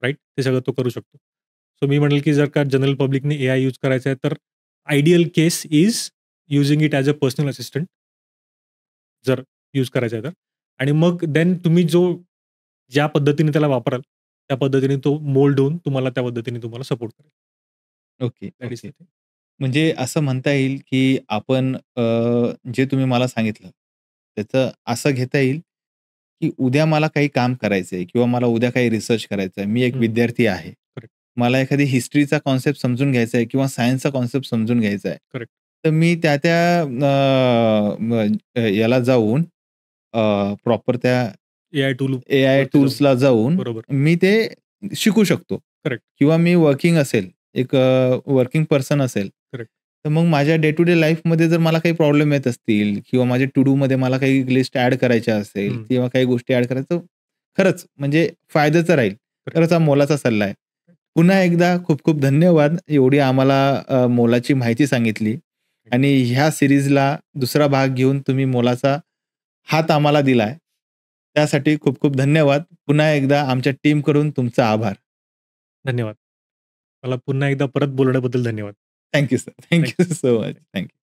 राइट? ते सगळं तो करू शकतो. सो मी म्हणेल, की जर का जनरल पब्लिकने एआय यूज करायचा आहे, तर ideal case is using it as a personal assistant. जर यूज करायचा आहे तर. आणि मग देन तुम्ही ज्या पद्धतीने त्याला वापराल, त्या पद्धतीने तो मोल्ड होऊन तुम्हाला त्या पद्धतीने तुम्हाला सपोर्ट करेल. Okay, that is the okay. Thing. म्हणजे असं म्हणता येईल, की आपण जे तुम्ही मला सांगितलं, त्याचं असं घेता येईल, की उद्या मला काही काम करायचंय किंवा मला उद्या काही रिसर्च करायचा आहे. मी एक हं, विद्यार्थी आहे. करेक्ट, मला एखादी हिस्ट्रीचा कन्सेप्ट समजून घ्यायचा आहे किंवा सायन्सचा कन्सेप्ट समजून घ्यायचा आहे. करेक्ट. तर मी त्या याला जाऊन प्रॉपर त्या एआय टूल एआय वरती जाऊन. टूल्सला जाऊन बरोबर. मी ते शिकू शकतो. करेक्ट, किंवा मी वर्किंग असेल, एक वर्किंग पर्सन असेल, करेक्ट. तर मग माझ्या डे टू डे लाईफमध्ये जर मला काही प्रॉब्लेम येत असतील किंवा माझ्या टू डूमध्ये मला काही लिस्ट ॲड करायच्या असेल हं, किंवा काही गोष्टी ॲड करायच्या, तर खरंच म्हणजे फायद्याचं राहील. करेक्ट. खरंच हा मोलाचा सल्ला आहे. पुन्हा एकदा खूप खूप धन्यवाद. एवढी आम्हाला मोलाची माहिती सांगितली आणि ह्या सीरीजला दुसरा भाग घेऊन तुम्ही मोलाचा हात आम्हाला दिलाय. त्यासाठी खूप खूप धन्यवाद. पुन्हा एकदा आमच्या टीमकडून तुमचा आभार. धन्यवाद. मला पुन्हा एकदा परत बोलण्याबद्दल धन्यवाद. Thank you sir. Thank thank you. You so much. Thank you.